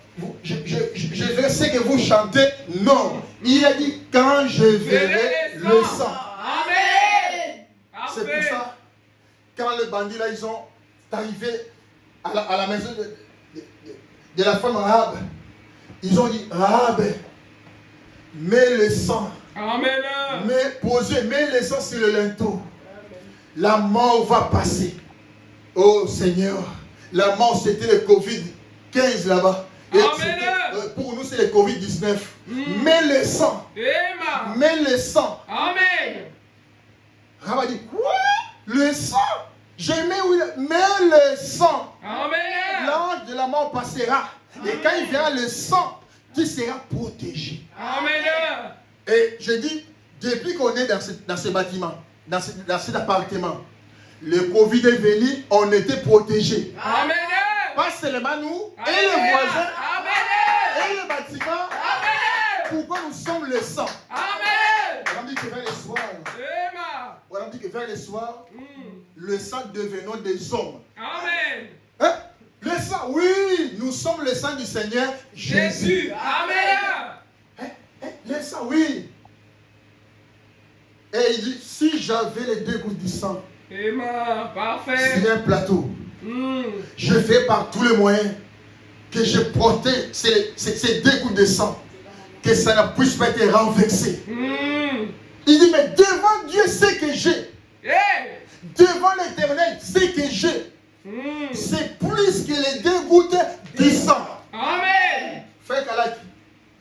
je verrai ce que vous chantez. Non. Il a dit quand je verrai le sang. Amen. C'est pour ça, quand les bandits là, ils sont arrivés à la maison de la femme Rahab, ils ont dit, Rahab, mets le sang. Amen. Mets le sang sur le linteau. La mort va passer. Oh Seigneur, la mort c'était le Covid-15 là-bas. Pour nous c'est le Covid-19. Mais le sang. Amen. Mais le sang. Amen. Rabat dit, quoi? Le sang? Je mets où? Mais le sang. Amen. L'ange de la mort passera. Et quand il verra le sang, tu seras protégé. Amen. Et je dis, depuis qu'on est dans ce bâtiment, dans cet appartement, le Covid est venu, on était protégés. Amen. Pas seulement nous, et Alléluia. les voisins, Amen. et le bâtiment. Amen. Pourquoi nous sommes le sang? Amen. On a dit que vers les soirs, Amen. on a dit que vers les soirs, le sang devenant des hommes. Amen. Hein? Le sang, oui, nous sommes le sang du Seigneur Jésus. Jésus. Amen. Hein? Le sang, oui. Et il dit, si j'avais les 2 gouttes du sang Amen. Parfait. sur un plateau, je fais par tous les moyens que je protège ces 2 gouttes de sang, que ça ne puisse pas être renversé. Il dit, mais devant Dieu, c'est que j'ai. Hey. Devant l'Éternel, c'est que j'ai. C'est plus que les 2 gouttes du sang. Amen. Frère Kalaki,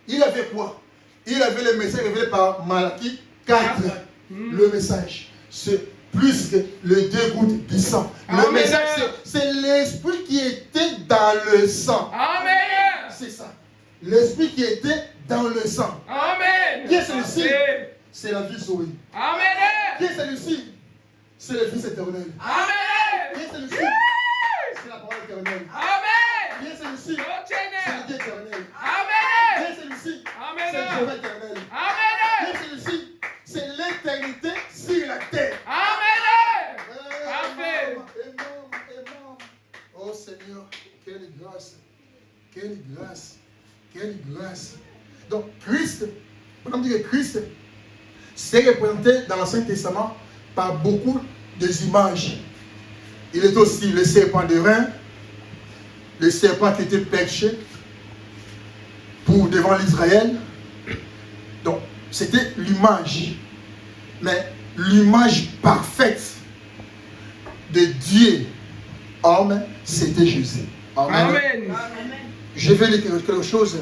il avait quoi? Il avait le message révélé par Malachie 4. Le message, c'est plus que les 2 gouttes du sang. Le Amen. message, c'est l'esprit qui était dans le sang. Amen. C'est ça. L'esprit qui était dans le sang. Amen. Qui est celui-ci? Amen. C'est la vie Zoé. Amen. Qui est celui-ci? C'est le Fils éternel. Amen. Qui est celui-ci? C'est la parole éternelle. Amen. Qui est celui-ci? C'est le Dieu éternel. Amen. Qui est celui-ci? Amen. C'est le Jéhovah éternel. Qui Amen. est celui-ci? C'est l'éternité sur la terre. Amen. Parfait. Énorme. Oh Seigneur, quelle grâce. Quelle grâce. Quelle grâce. Donc Christ, on dit que Christ s'est représenté dans l'Ancien Testament par beaucoup des images. Il est aussi le serpent de rein, le serpent qui était perché pour devant l'Israël. Donc, c'était l'image. Mais l'image parfaite de Dieu, homme, c'était Jésus. Amen. Amen. Je vais lire quelque chose.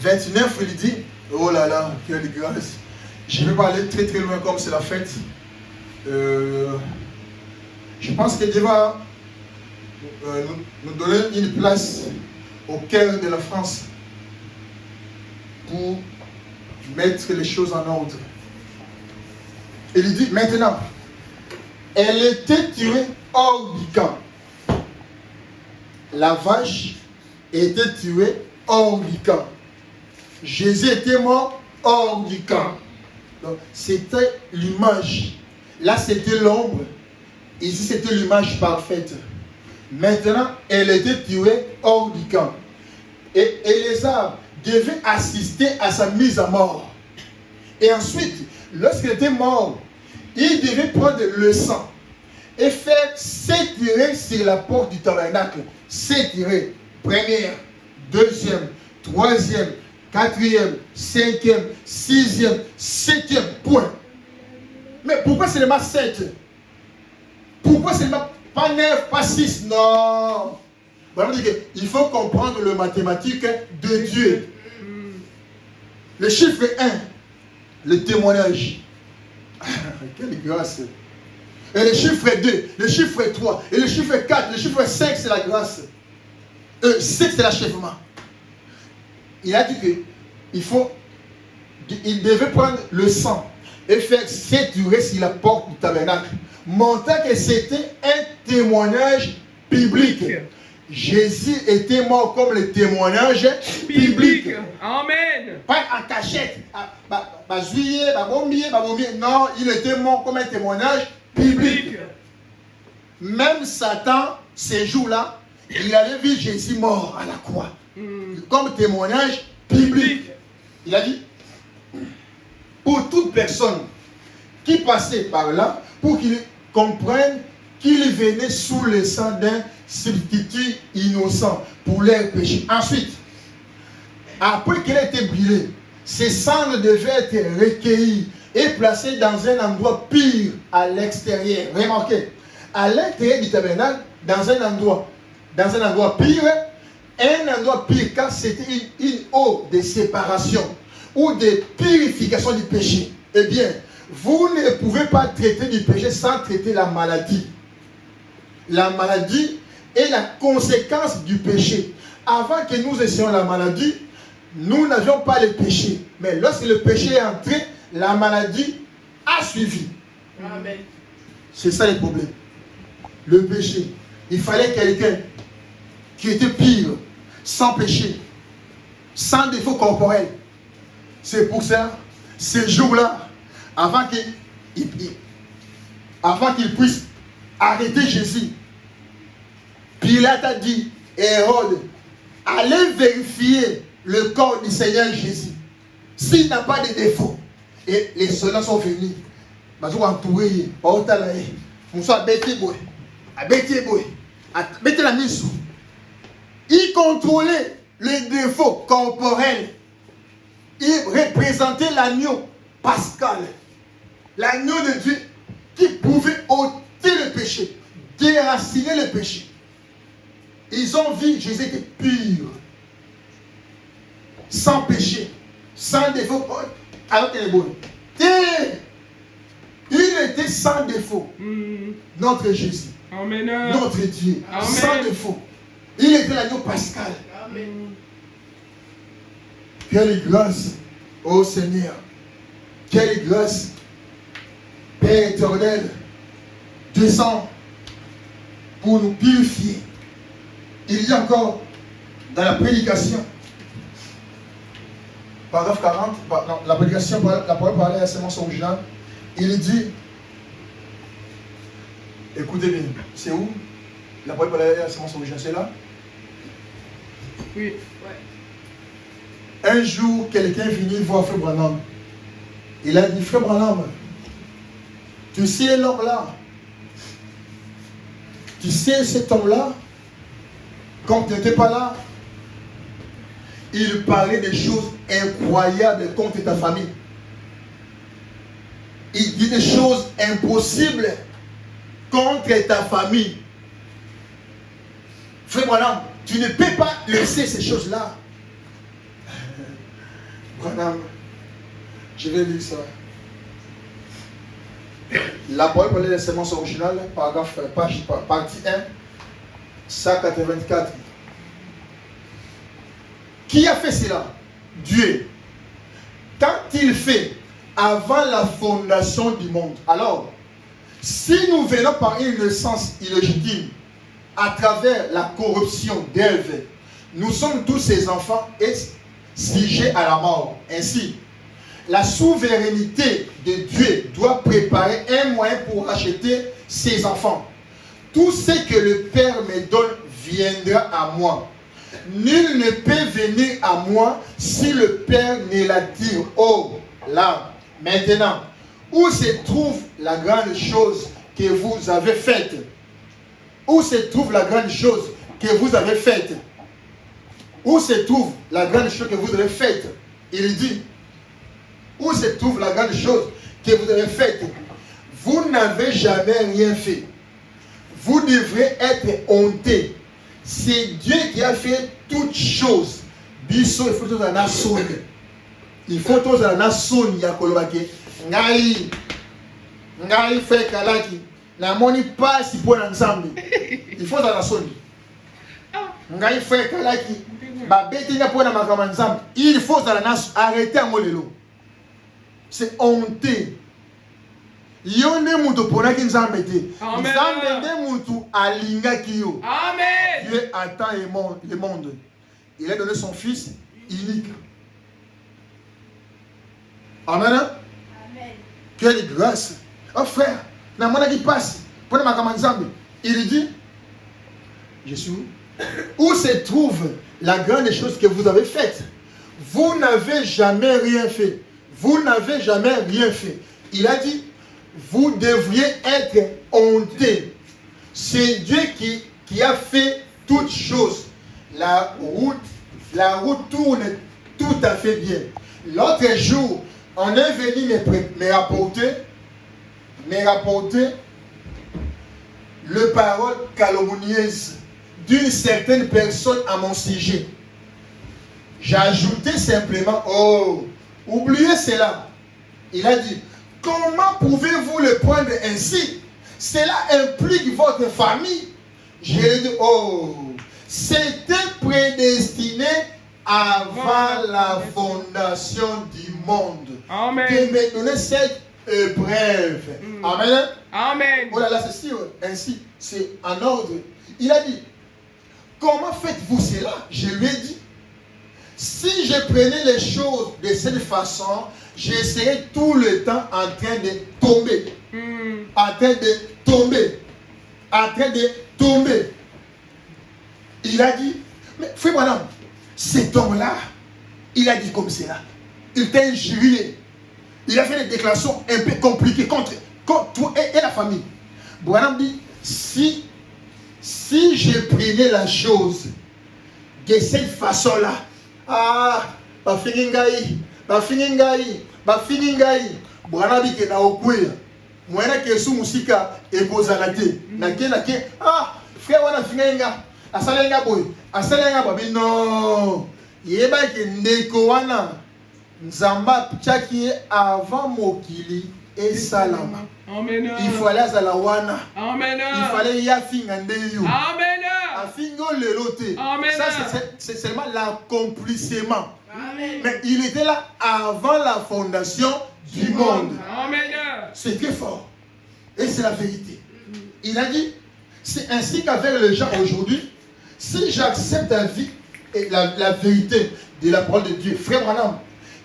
29, il dit, oh là là, quelle grâce. Je ne vais pas aller très très loin comme c'est la fête. Je pense que Dieu va nous donner une place au cœur de la France pour mettre les choses en ordre. Il dit maintenant, elle était tirée hors du camp. La vache était tuée hors du camp. Jésus était mort hors du camp. Donc, c'était l'image. Là, c'était l'ombre. Ici, c'était l'image parfaite. Maintenant, elle était tuée hors du camp. Et Éléazar devait assister à sa mise à mort. Et ensuite, lorsqu'il était mort, il devait prendre le sang et faire s'étirer sur la porte du tabernacle. S'étirer. Première, deuxième, troisième, quatrième, cinquième, sixième, septième point. Mais pourquoi seulement 7? Pourquoi seulement pas 9, pas 6? Non. Il faut comprendre le mathématique de Dieu. Le chiffre 1, le témoignage. Quelle grâce. Et le chiffre 2, le chiffre 3, et le chiffre 4, le chiffre 5, c'est la grâce. 5, c'est l'achèvement. Il a dit il devait prendre le sang et faire s'étirer sur la porte du tabernacle, montrant que c'était un témoignage biblique. Jésus était mort comme le témoignage biblique. Amen. Pas en cachette. Non, il était mort comme un témoignage biblique. Même Satan, ces jours-là, il avait vu Jésus mort à la croix. Comme témoignage biblique. Il a dit, pour toute personne qui passait par là, pour qu'ils comprennent qu'il venait sous le sang d'un substitut innocent pour leurs péchés. Ensuite, après qu'il ait été brûlé, ses cendres devaient être recueillies et placées dans un endroit pire à l'extérieur. Remarquez, à l'intérieur du tabernacle, dans un endroit pire, un endroit pire, car c'était une eau de séparation ou de purification du péché. Eh bien, vous ne pouvez pas traiter du péché sans traiter la maladie. La maladie est la conséquence du péché. Avant que nous essayions la maladie, nous n'avions pas le péché. Mais lorsque le péché est entré, la maladie a suivi. Amen. C'est ça le problème. Le péché. Il fallait quelqu'un qui était pire, sans péché, sans défaut corporel. C'est pour ça, ces jours-là, avant qu'il puisse arrêter Jésus, Pilate a dit, Hérode, allez vérifier le corps du Seigneur Jésus. S'il n'a pas de défaut. Et les soldats sont venus. Ils sont entourés. Ils contrôlaient les défauts corporels. Ils représentaient l'agneau pascal. L'agneau de Dieu qui pouvait ôter le péché, déraciner le péché. Ils ont vu Jésus était pur, sans péché, sans défaut. Alors qu'il est bon. Il était sans défaut. Notre Jésus. Amen. Notre Dieu. Amen. Sans défaut. Il était l'agneau pascal. Amen. Quelle grâce, ô Seigneur. Quelle grâce. Père éternel, descend pour nous purifier. Il y a encore dans la prédication, paragraphe 40, non, la prédication, la parole parlait à la sémence originale, il dit, écoutez bien, c'est où? La parole parlait à la sémence originale, c'est là? Oui. Un jour, quelqu'un est venu voir Frère Branham. Il a dit, Frère Branham, tu sais l'homme là, tu sais cet homme-là, quand tu n'étais pas là, il parlait des choses incroyables contre ta famille. Il dit des choses impossibles contre ta famille. Frère Branham, tu ne peux pas laisser ces choses-là. Branham, je vais lire ça. La parole parlait des semences originales, paragraphe, partie 1, 184. Qui a fait cela? Dieu. Quand il fait avant la fondation du monde. Alors, si nous venons par une naissance illégitime, à travers la corruption d'Ève, nous sommes tous ses enfants et sujets à la mort. Ainsi, la souveraineté de Dieu doit préparer un moyen pour racheter ses enfants. Tout ce que le Père me donne viendra à moi. Nul ne peut venir à moi si le Père ne l'attire. Oh, là, maintenant, où se trouve la grande chose que vous avez faite? Où se trouve la grande chose que vous avez faite? Où se trouve la grande chose que vous avez faite? Il dit, où se trouve la grande chose que vous avez faite? Vous n'avez jamais rien fait. Vous devrez être honté. C'est Dieu qui a fait toutes choses. Biso, il faut tous en assoner. Il faut tous en assoner. Ngai fait kalaki. La moni passe pour l'ensemble. Il faut en assoner. Ngai fait kalaki. Il faut arrêter à molelo. C'est honté. Yonde mutu ponaki nzambe te. Nzambe nde mutu alingaki yo. Amen. Dieu attend le monde. Il a donné son fils unique. Amen. Amen. Quelle grâce. Oh frère, na mona qui passe. Prenez ma commande nzambe. Il dit, je suis où se trouve la grande chose que vous avez faite? Vous n'avez jamais rien fait. Vous n'avez jamais rien fait. Il a dit, vous devriez être honté. C'est Dieu qui a fait toutes choses. La route tourne tout à fait bien. L'autre jour, on est venu me rapporter le parole calomnieuse d'une certaine personne à mon sujet. J'ai ajouté simplement, oh, oubliez cela. Il a dit, comment pouvez-vous le prendre ainsi? Cela implique votre famille. J'ai dit, oh, c'était prédestiné avant la fondation du monde. Amen. De me donner cette épreuve. Amen. Amen. Oh là là, c'est sûr, ainsi, c'est en ordre. Il a dit, comment faites-vous cela? Je lui ai dit, si je prenais les choses de cette façon, je serais tout le temps en train de tomber. En train de tomber. En train de tomber. Il a dit, mais frère madame, cet homme-là, il a dit comme cela. Il t'a injurié. Il a fait des déclarations un peu compliquées contre toi et la famille. Branham dit, si je prenais la chose de cette façon-là, Branham dit que na okuya, mwana kesu musika ekozalate. Nake, frère wana finga asalenga boy, babi non. Yeba ke ndeko wana Nzamba tchaki avant mokili et salama. Amen. Il fallait azalawana. Amen. Il fallait yafinga ndeyo. Amen. Afingo lelote. Amen. Ça c'est seulement l'accomplissement. Amen. Mais il était là avant la fondation du monde. Amen. C'est très fort. Et c'est la vérité. Il a dit, c'est ainsi qu'avec les gens aujourd'hui, si j'accepte la vie et la vérité de la parole de Dieu, frère Branham,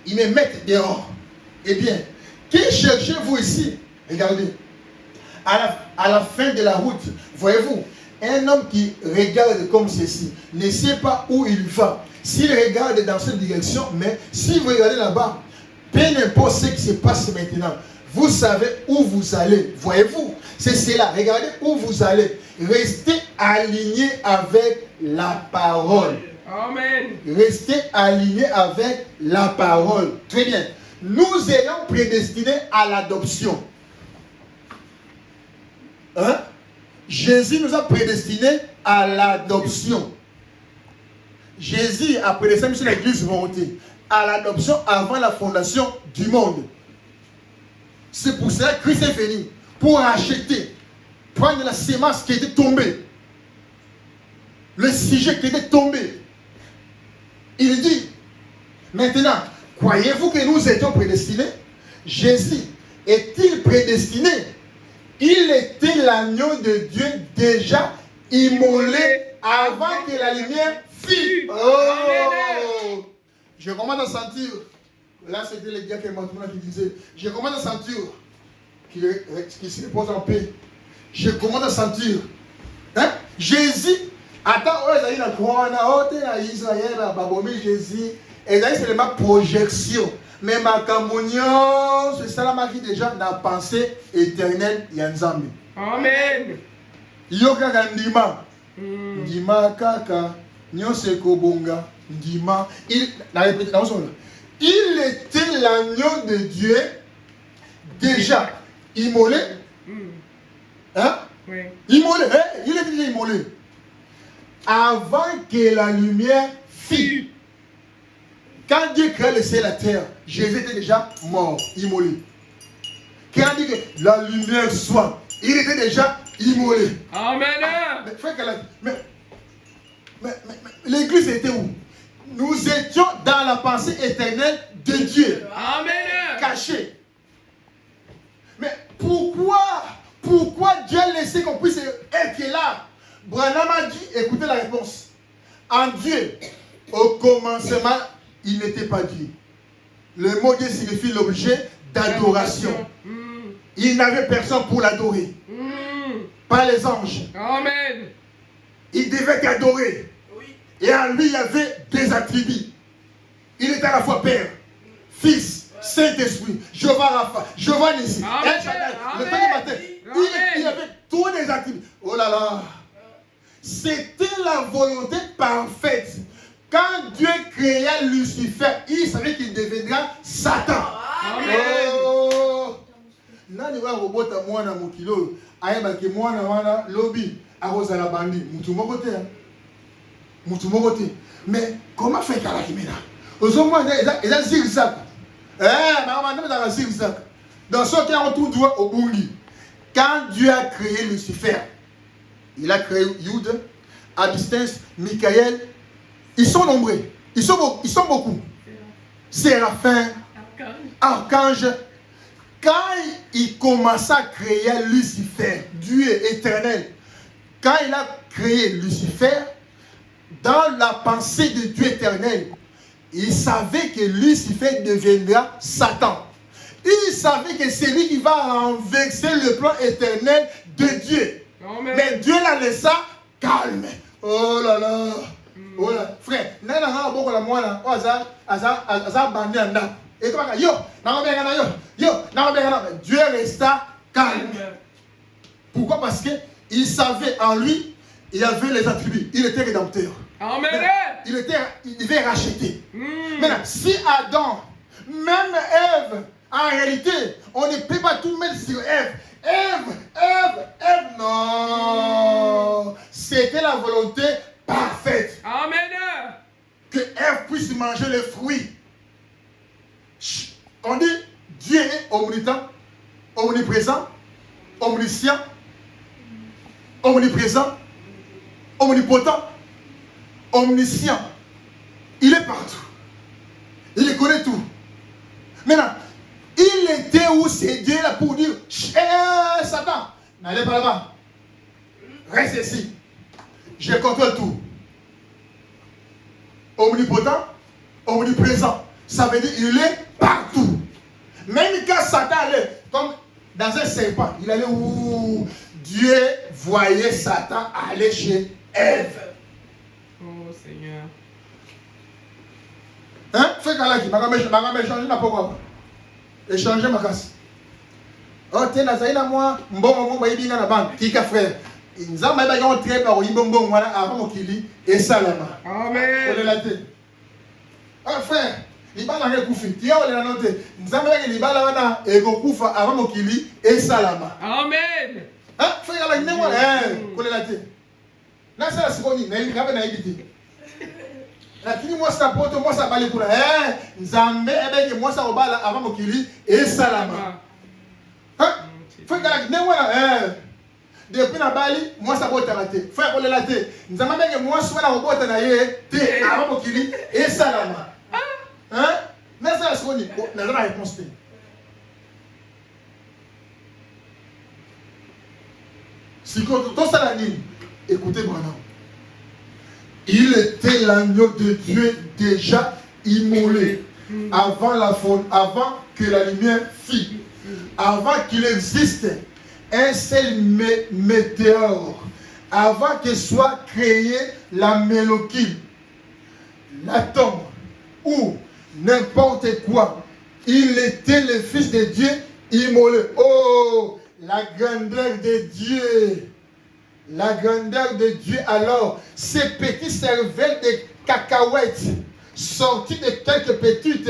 ils me mettent dehors. Eh bien, qui cherchez-vous ici? Regardez. À la fin de la route, voyez-vous, un homme qui regarde comme ceci ne sait pas où il va. S'il regarde dans cette direction, mais si vous regardez là-bas, peu importe ce qui se passe maintenant, vous savez où vous allez. Voyez-vous, c'est cela. Regardez où vous allez. Restez aligné avec la parole. Amen. Restez alignés avec la parole. Très bien. Nous ayons prédestiné à l'adoption. Hein? Jésus nous a prédestinés à l'adoption. Jésus a prédestiné sur l'église volonté à l'adoption avant la fondation du monde. C'est pour cela que Christ est venu. Pour acheter, prendre la sémence qui était tombée. Le sujet qui était tombé. Il dit, maintenant, croyez-vous que nous étions prédestinés? Jésus est-il prédestiné? Il était l'agneau de Dieu déjà immolé avant que la lumière fût. Oh! Je commence à sentir, là c'était le gars qui disait, je commence à sentir qu'il se repose en paix. Je commence à sentir, hein? Jésus, attends, il y a une Israël, Jésus, et là c'est ma projection. Mais ma communion, c'est ça la magie déjà dans la pensée éternelle Yanzambi. Amen. Yoka Ndima. Ndima kaka. Nyose kobonga. Ndima. Il était l'agneau de Dieu déjà immolé. Hein? Oui. Immolé. Hein? Il était déjà immolé. Avant que la lumière fût. Quand Dieu crée le ciel et la terre, Jésus était déjà mort, immolé. Quand il dit que la lumière soit, il était déjà immolé. Amen. Mais l'église était où? Nous étions dans la pensée éternelle de Dieu. Amen. Cachés. Mais pourquoi Dieu a laissé qu'on puisse être là? Branham a dit, écoutez la réponse. En Dieu, au commencement, il n'était pas Dieu. Le mot Dieu signifie l'objet d'adoration. Il n'avait personne pour l'adorer. Pas les anges. Amen. Il devait adorer. Et en lui, il y avait des attributs. Il était à la fois Père, Fils, Saint-Esprit, Jéhovah Rapha, Jéhovah Nissi, El Shaddai, le Père du matin. Il avait tous les attributs. Oh là là. C'était la volonté parfaite. Quand Dieu créa Lucifer, il savait qu'il deviendra Satan. Amen. Oh. Nani wa robota mwana mukilo ayeba ke mwana wana lobi akozala bandi mutu moko te. Mais comment faire la Kimena? Aux hommes, ils ont zigzag. Zigzag. Dans ce cas, on tourne droit au Bungi. Quand Dieu a créé Lucifer, il a créé Yud, Abistens, Michael. Ils sont nombreux. Ils sont beaucoup. Séraphin, Archange. Quand il commença à créer Lucifer, Dieu éternel, quand il a créé Lucifer, dans la pensée de Dieu éternel, il savait que Lucifer deviendra Satan. Il savait que c'est lui qui va renverser le plan éternel de Dieu. Amen. Mais Dieu l'a laissé calme. Oh là là. Oh là. Frère, Dieu resta calme. Pourquoi? Parce qu'il savait en lui, il y avait les attributs. Il était rédempteur. Amen. Il était racheté. Maintenant, si Adam, même Ève, en réalité, on ne peut pas tout mettre sur Ève. Ève, non. C'était la volonté parfaite. Amen. Que Ève puisse manger les fruits. On dit Dieu est omnipotent, omniprésent, omniscient, omniprésent, omnipotent, omniscient. Il est partout. Il connaît tout. Maintenant, il était où c'est Dieu là pour dire Satan, n'allez pas là-bas. Reste ici. Je contrôle tout. Omnipotent, omniprésent. Ça veut dire qu'il est partout. Même quand Satan allait, comme dans un serpent, il allait où Dieu voyait Satan aller chez Ève. Oh Seigneur. Hein? Fais qu'à la qui, ma changer n'a pas quoi. Échanger ma casse. Oh, t'es là, ça y est, moi, bon, il y a une banque, qui a frère. Nous avons un très bon, il bon, voilà, avant mon kili, et salama. Amen. On est là, ah, frère, il va dans le koufi, qui a la note. Nous avons un libala, et go koufa, avant mon kili, et salama. Amen. Hein, frère, la guinée, on est là, là, c'est la seconde, mais il y a une naïveté. Lakini moi ça porte moi ça bali kuna nzambe ebeke moi ça obala avant mokili et salama hein faut que la ne wala depuis na bali moi ça porte raté faut que la té nzambe ebeke moi ça na obota na ye té avant mokili et salama hein mais ça c'estoni na la réponse té si quand tout ça la ligne écoutez Branham. Il était l'agneau de Dieu déjà immolé avant que la lumière fît, avant qu'il existe un seul météore, avant que soit créé la mélodie, l'atome ou n'importe quoi. Il était le Fils de Dieu immolé. Oh, la grandeur de Dieu! La grandeur de Dieu alors, ces petits cervelles de cacahuètes sortis de quelques petites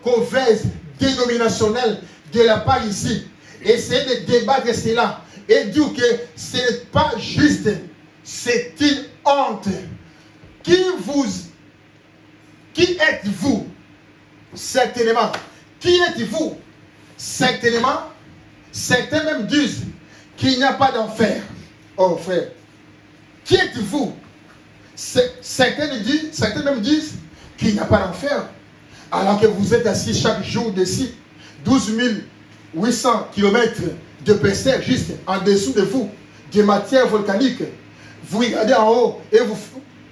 converses dénominationnelles de la part ici. Essayez de débattre cela et dire que ce n'est pas juste, c'est une honte. Qui êtes-vous? Certainement. Qui êtes-vous? Certainement. Certains même disent qu'il n'y a pas d'enfer. Oh frère, qui êtes-vous? Certains même disent qu'il n'y a pas d'enfer. Alors que vous êtes assis chaque jour d'ici, 12 800 km de pécère juste en dessous de vous, de matière volcanique. Vous regardez en haut et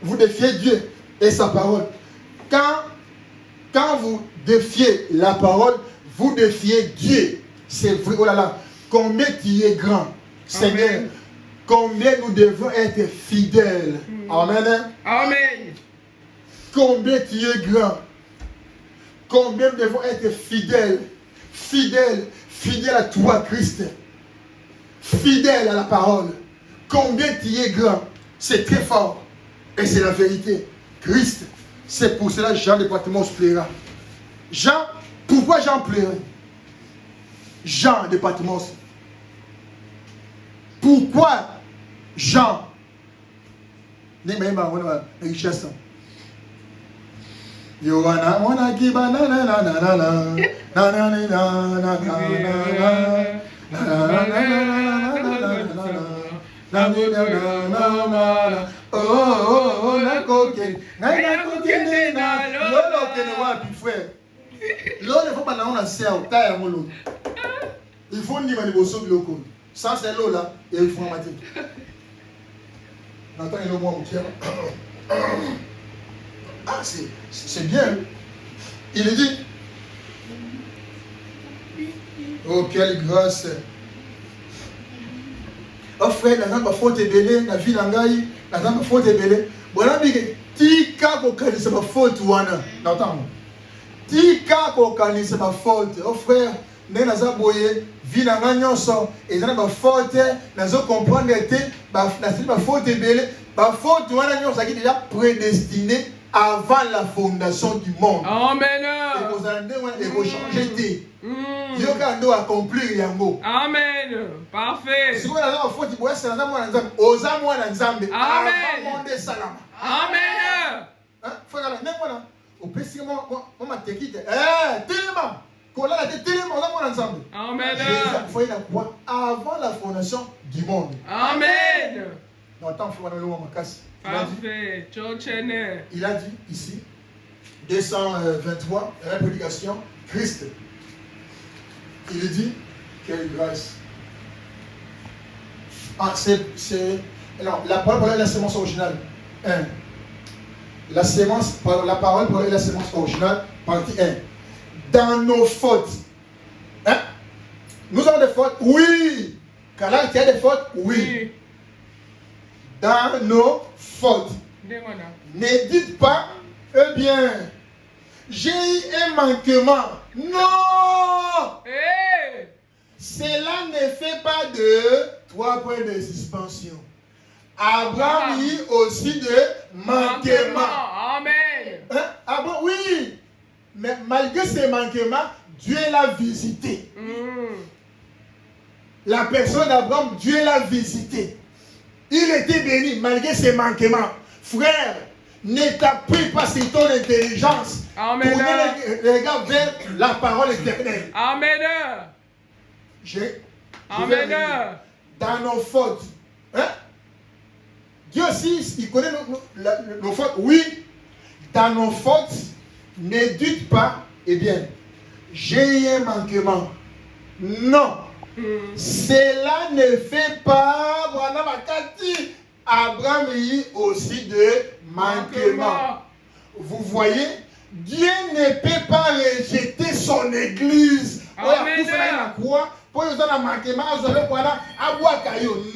vous défiez Dieu et sa parole. Quand vous défiez la parole, vous défiez Dieu. C'est vrai, oh là là, combien tu es grand. Seigneur, combien nous devons être fidèles. Amen. Amen. Combien tu es grand. Combien nous devons être fidèles. Fidèles à toi, Christ. Fidèles à la parole. Combien tu es grand. C'est très fort. Et c'est la vérité. Christ, c'est pour cela que Jean de Patmos plaira. Jean, pourquoi Jean plairait? Jean de Patmos. Pourquoi Jean Nema on a richesse. You wanna give a na na na na na na na na na na na. Oh, la coquine, la coquine, l'eau qui ne voit plus frère. L'eau ne faut pas n'avoir un cerf, taille à mon lot. Il faut ni manipuler le locaux. Sans cette eau là, il faut en mater. N'entends le mot ah, c'est bien. Il dit, oh, quelle grâce. Oh frère, la pas faute belé, la vie n'angaï, la pas faute belé. Voilà, mais tika kokani c'est ma faute wana. N'entends. Tika kokani c'est ma faute. Oh frère, né naza boye, vie n'angaï nyonso, et ça n'a pas faute, nazo comprendre été, bah la c'est ma faute belé, ma faute wana nyonso qui déjà prédestiné avant la fondation du monde. Amen. Et vous allez et vous changer. Yo kando accomplir yango. Amen. Parfait. Si vous avez un faute, vous c'est dans mon ensemble. Osa moi ensemble. Amen. Monde salam. Amen. Hein? Faut la même voilà. Au petit moi ma tekite. Tellement. Kola la tellement dans mon ensemble. Amen. Jésus faut la croix avant la fondation du monde. Amen. Non, attends, faut aller loin ma casse. Parfait. Il a dit ici 223 la prédication Christ. Il dit quelle grâce. Ah, non, la parole pour la sémence originale. 1. La parole pour la sémence originale, partie 1. Dans nos fautes. Hein? Nous avons des fautes? Oui. Kalan, tu as des fautes? Oui. Dans nos fautes. Ne dites pas, eh bien, j'ai eu un manquement. Non! Hey! Cela ne fait pas de 3 points de suspension. Abraham eut aussi de manquements. Amen. Hein? Abraham, oui. Mais malgré ces manquements, Dieu l'a visité. La personne d'Abraham, Dieu l'a visité. Il était béni malgré ses manquements. Frère, ne t'appuie pas sur ton intelligence. Amen. Tournez les regards vers la parole éternelle. Amen. Amen. Dans nos fautes. Hein? Dieu aussi, il connaît nos fautes. Oui. Dans nos fautes, ne dites pas, eh bien, j'ai eu un manquement. Non. Cela ne fait pas, voilà ma Cathy. Abraham eut aussi de manquements. Vous voyez, Dieu ne peut pas rejeter son église. Amen.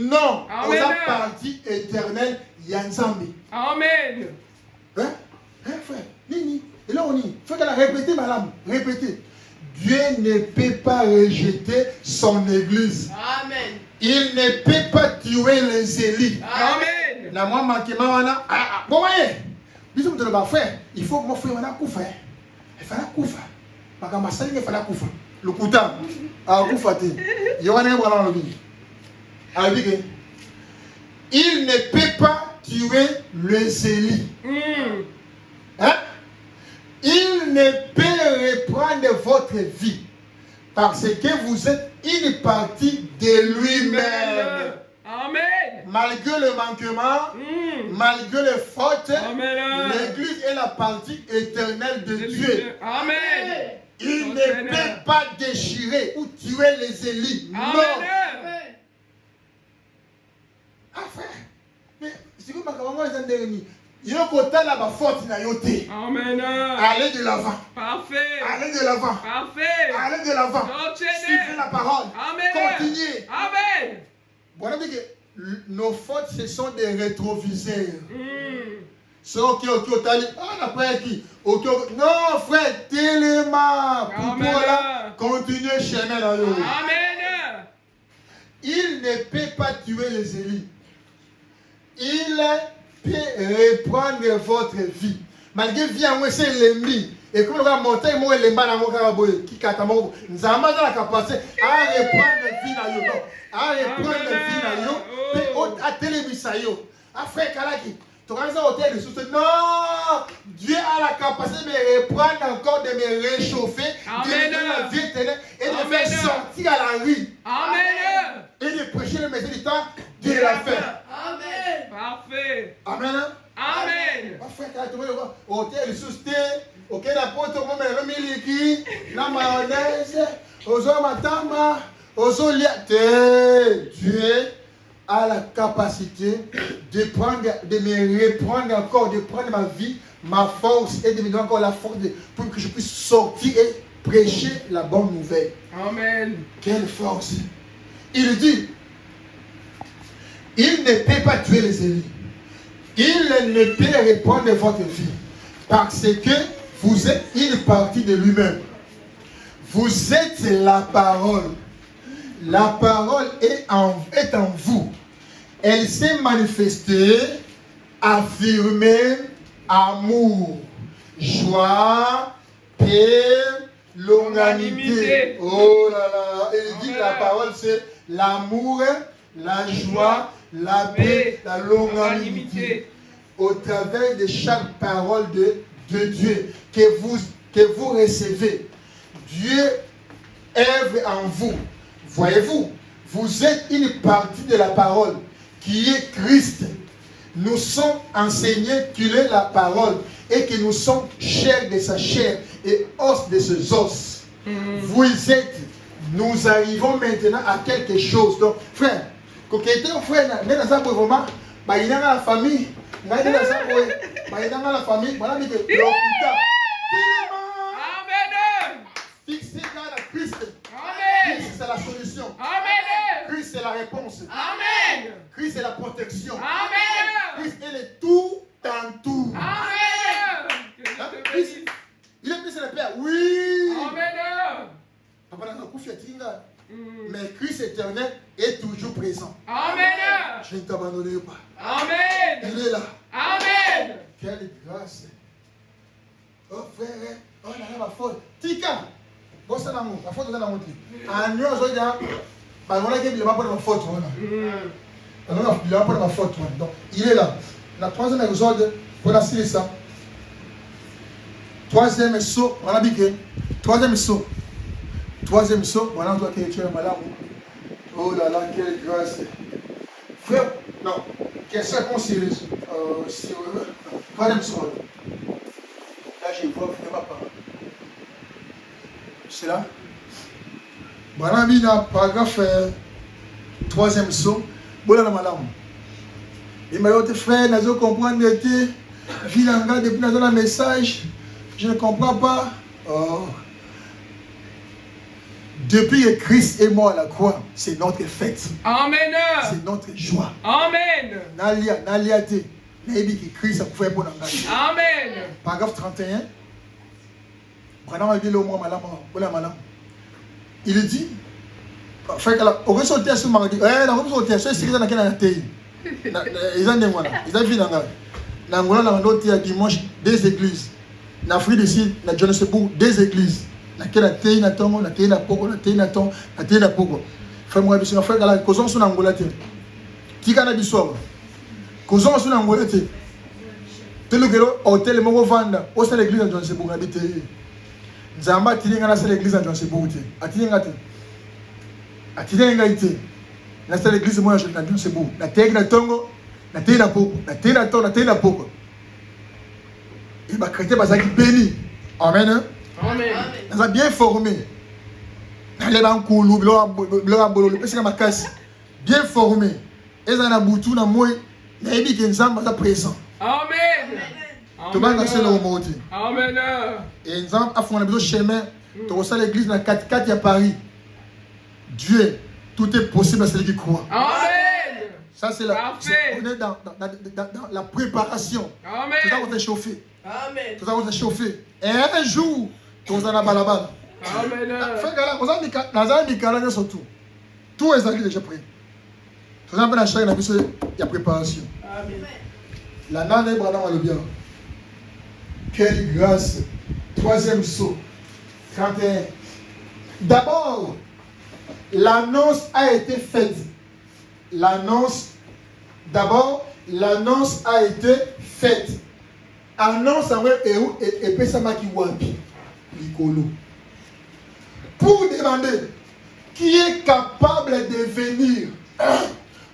Non, on a partie éternelle Yanzambi. Amen. Hein? Hein, frère? Nini? Et là on dit, il faut qu'elle répète, madame, répétez. Dieu ne peut pas rejeter son église. Amen. Il ne peut pas tuer les élites. Amen. Na moi manquement wana. Bon voyez. Bisous de le frère, il faut que mon frère wana kufa. Il fallait kufa. Parce que ma salle il fallait kufa. Le kuta a kufa te. Yohane bwana lobi. Abige. Il ne peut pas tuer les élites. Hein? Il ne peut reprendre votre vie parce que vous êtes une partie de lui-même. Amen. Malgré le manquement, malgré les fautes, l'Église est la partie éternelle de Dieu. Amen. Il ne peut pas déchirer ou tuer les élites. Non. Ah frère, mais c'est comme ça que il y a un côté là-bas forte na yoté. Amen. Allez de l'avant. Parfait. Allez de l'avant. Parfait. Allez de l'avant. Suivez la parole. Amen. Continuez. Amen. Voilà que nos fautes, ce sont des rétroviseurs. C'est ok, après qui? Ok, non, frère, tellement. Pour là, continuez chemin là. Amen. Il ne peut pas tuer les élites. Il peut reprendre votre vie. Malgré vie en c'est l'ennemi. Et comme on va monter, moi les balles en caraboye qui catamo, nous avons la capacité à reprendre vie na yo, à reprendre vie na yo, mais à télévision yo. Frère Kalaki, Tu organises un hôtel de source. Non! Dieu a la capacité de me reprendre encore, de me réchauffer, de me donner la vie éternelle et de me faire sortir à la rue. Amen. Et de prêcher le message du temps de la fin. Amen. Parfait. Amen. Amen. Parfois, quand tu vois hôtel de source, ok, la porte au moment où miliki, la mayonnaise, aux hommes matamba, aux olives. Dieu a la capacité de me reprendre encore, de prendre ma vie, ma force et de me donner encore la force pour que je puisse sortir et prêcher la bonne nouvelle. Amen. Quelle force! Il dit, il ne peut pas tuer les élus. Il ne peut répondre de votre vie parce que vous êtes une partie de lui-même. Vous êtes la parole. La parole est en vous. Elle s'est manifestée, affirmée, amour, joie, paix, longanimité. Oh là là. Il dit que la parole c'est l'amour, la joie, la paix, la longanimité. Au travers de chaque parole de Dieu que vous recevez, Dieu œuvre en vous. Voyez-vous, vous êtes une partie de la parole qui est Christ. Nous sommes enseignés qu'il est la parole et que nous sommes chair de sa chair et os de ses os. Vous êtes, nous arrivons maintenant à quelque chose. Donc, frère, quand quelqu'un frère n'est dans un mouvement, il y a la famille, il y a la famille, voilà, il y a fixé dans la Christ. Amen. Christ c'est la solution. Amen. Christ c'est la réponse. Amen. Christ c'est la protection. Amen. Christ est le tout dans tout. Amen. Christ, il est plus le Père. Oui. Amen. Papa n'a pas fait tinga. Mais Christ éternel est toujours présent. Amen. Je ne t'abandonnerai pas. Amen. Il est là. Amen. Quelle grâce. Oh frère, oh là là, ma faute. Tika. Bon, c'est l'amour. La faute est dans la montée. En nous, on a dit, il m'a pas de ma faute. Il m'a pas de ma faute. Donc, il est là. La troisième exode, pour la ça. Troisième saut, on a dit que. Troisième saut. Troisième saut, voilà, on doit que tu es malade. Oh là là, quelle grâce. Frère, non, question sérieuse. Troisième saut. Là, je vois vraiment pas. C'est là. Voilà, il y a un paragraphe, troisième saut. Voilà la malade. Et ma autre frère, nous avons compris que Vilanga, depuis nous avons un message, je ne comprends pas. Oh. Depuis que Christ est mort à la croix, c'est notre fête. Amen. C'est notre joie. Amen. Naliate. Naïbi que Christ a fait pour nous. Amen. Paragraphe 31. Il dit, on va sauter sur mardi. On va sauter sur ce qui est dans la télé. Ils ont dit, ils ont vu dans le dimanche des églises. En Afrique du Sud, dans Johannesburg, des églises. Nakela tei na tongo na tei na poko na tei na tongo na tei na poko frère moi biso frère kala kozon so na ngola te tika na biso kozon so na ngola te telukelo hôtel moko vanda au sein l'église de Johannesburg na bité nzamba tilinga na l'église de Johannesburg te atilinga ite na l'église moi de Johannesburg na tei na tongo na tei na poko na tei na tongo na tei na poko et ba chrétien bazaki béni amen. Amen. Nous sommes bien formés. Bien formés. Et ça a boutou na moi. Na ebi que nzamba est présent. Amen. Amen. Et nzamba a fait un chemin. Tu reçois l'église dans 4 à Paris. Dieu, tout est possible à celui qui croit. Amen. Ça c'est là. On est dans la préparation. Amen. Tout ça va te chauffer. Amen. Tout ça va te chauffer. Et un jour tozana balabala. Amen. Fekala kozana nazana mikala surtout. Tout est déjà prêt. Tozana pas na chaque na biso ya préparation. Amen. La nana Brandon le bien. Quelle grâce. Troisième saut. 31. D'abord, l'annonce a été faite. L'annonce a été fête. Annonce en vrai et Pesamaki Wapi. Nicolo. Pour demander qui est capable de venir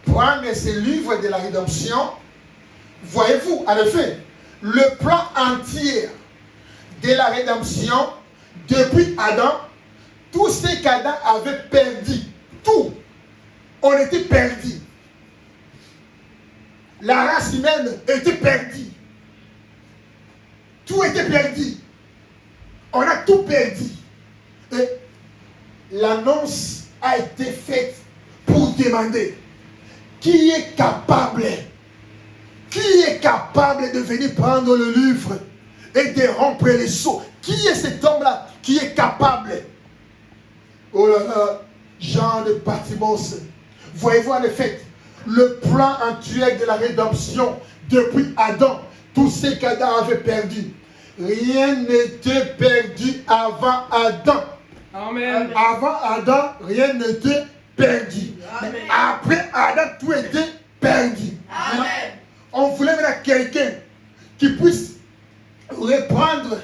prendre ces livres de la rédemption. Voyez-vous, en effet, le plan entier de la rédemption, depuis Adam, tout ce qu'Adam avait perdu, tout, on était perdu. La race humaine était perdue. Tout était perdu. On a tout perdu. Et l'annonce a été faite pour demander qui est capable de venir prendre le livre et de rompre les sceaux. Qui est cet homme-là qui est capable? Oh là là, Jean de Patmos. Voyez-vous en effet, le plan entier de la rédemption depuis Adam, tout ce qu'Adam avait perdu. Rien n'était perdu avant Adam. Amen. Avant Adam, rien n'était perdu. Amen. Mais après Adam, tout était perdu. Amen. On voulait mettre quelqu'un qui puisse reprendre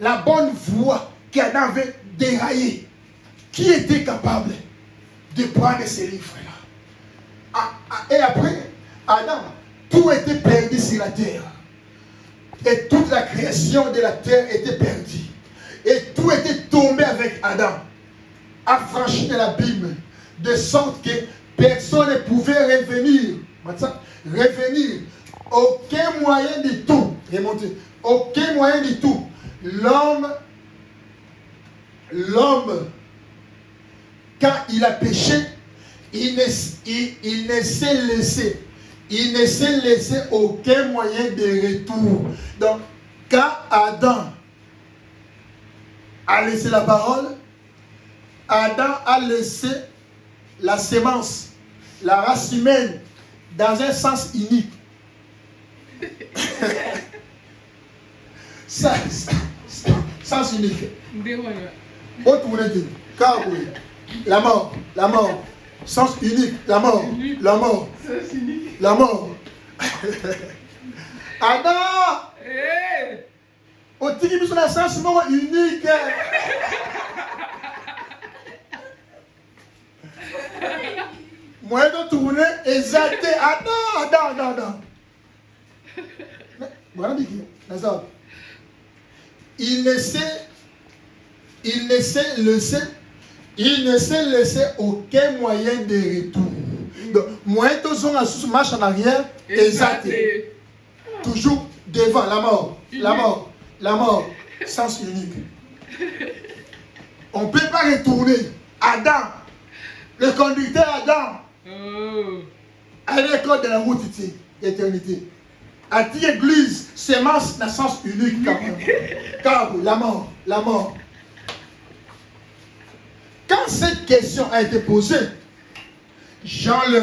la bonne voie qu'Adam avait déraillée. Qui était capable de prendre ces livres-là? Et après, Adam, tout était perdu sur la terre. Et toute la création de la terre était perdue. Et tout était tombé avec Adam, affranchi de l'abîme, de sorte que personne ne pouvait revenir. Revenir. Aucun moyen du tout. Remonter. Aucun moyen du tout. L'homme, quand il a péché, il ne s'est laissé aucun moyen de retour. Donc, quand Adam a laissé la parole, Adam a laissé la sémence, la race humaine, dans un sens unique. Sens unique. Autre la mort, sens unique, la mort. Adam! Au tigre, sur la sens unique. Moi, de tourner, exalté. Adam. Voilà, il ne s'est laissé aucun moyen de retour. Donc, moi, tous on a marche en arrière, exalté. Toujours devant la mort, sens unique. On ne peut pas retourner. Adam, le conducteur Adam, à l'école de la route d'éternité. À l'église, sémence n'a sens unique quand même. Car la mort. Quand cette question a été posée, Jean le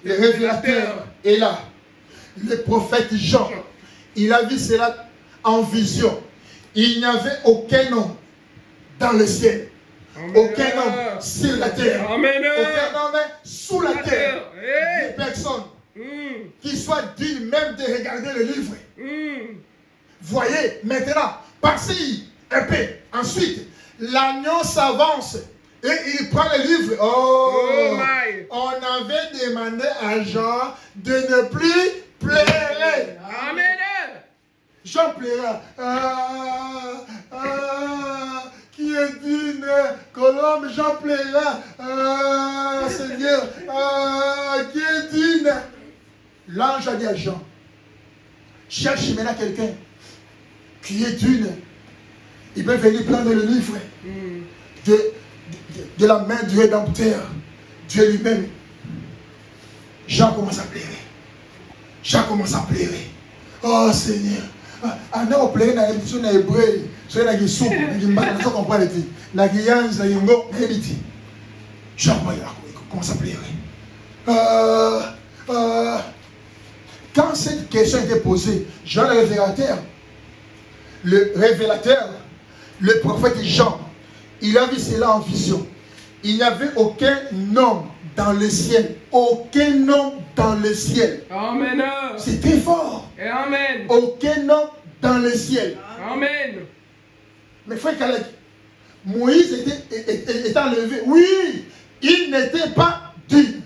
révélateur est là. Le prophète Jean, il a vu cela en vision. Il n'y avait aucun homme dans le ciel. Amen. Aucun homme sur la terre. Amen. Aucun homme sous la terre. Des personnes qui soient dignes même de regarder le livre. Voyez, maintenant, passez un peu. Ensuite, l'agneau s'avance et il prend le livre. On avait demandé à Jean de ne plus pleurer. Amen. Jean pleura. Qui est digne que l'homme, Jean pleura. Seigneur, qui est digne? L'ange a dit à Jean, cherche maintenant quelqu'un qui est digne. Il peut venir prendre le livre de la main du Rédempteur, Dieu lui-même. Jean commence à pleurer. Oh Seigneur. Anda au pleurer dans l'émission en hébreu. Sur la guisou, on comprend les titres. La guiance, la yongo, l'habiti. Jean commence à pleurer. Quand cette question a été posée, Jean le révélateur, le prophète Jean, il a vu cela en vision. il n'y avait aucun homme dans le ciel. Aucun homme dans le ciel. Amen. C'est très fort. Et amen. Aucun homme dans le ciel. Amen. Mais frère Caleb, Moïse était enlevé. Oui, il n'était pas digne.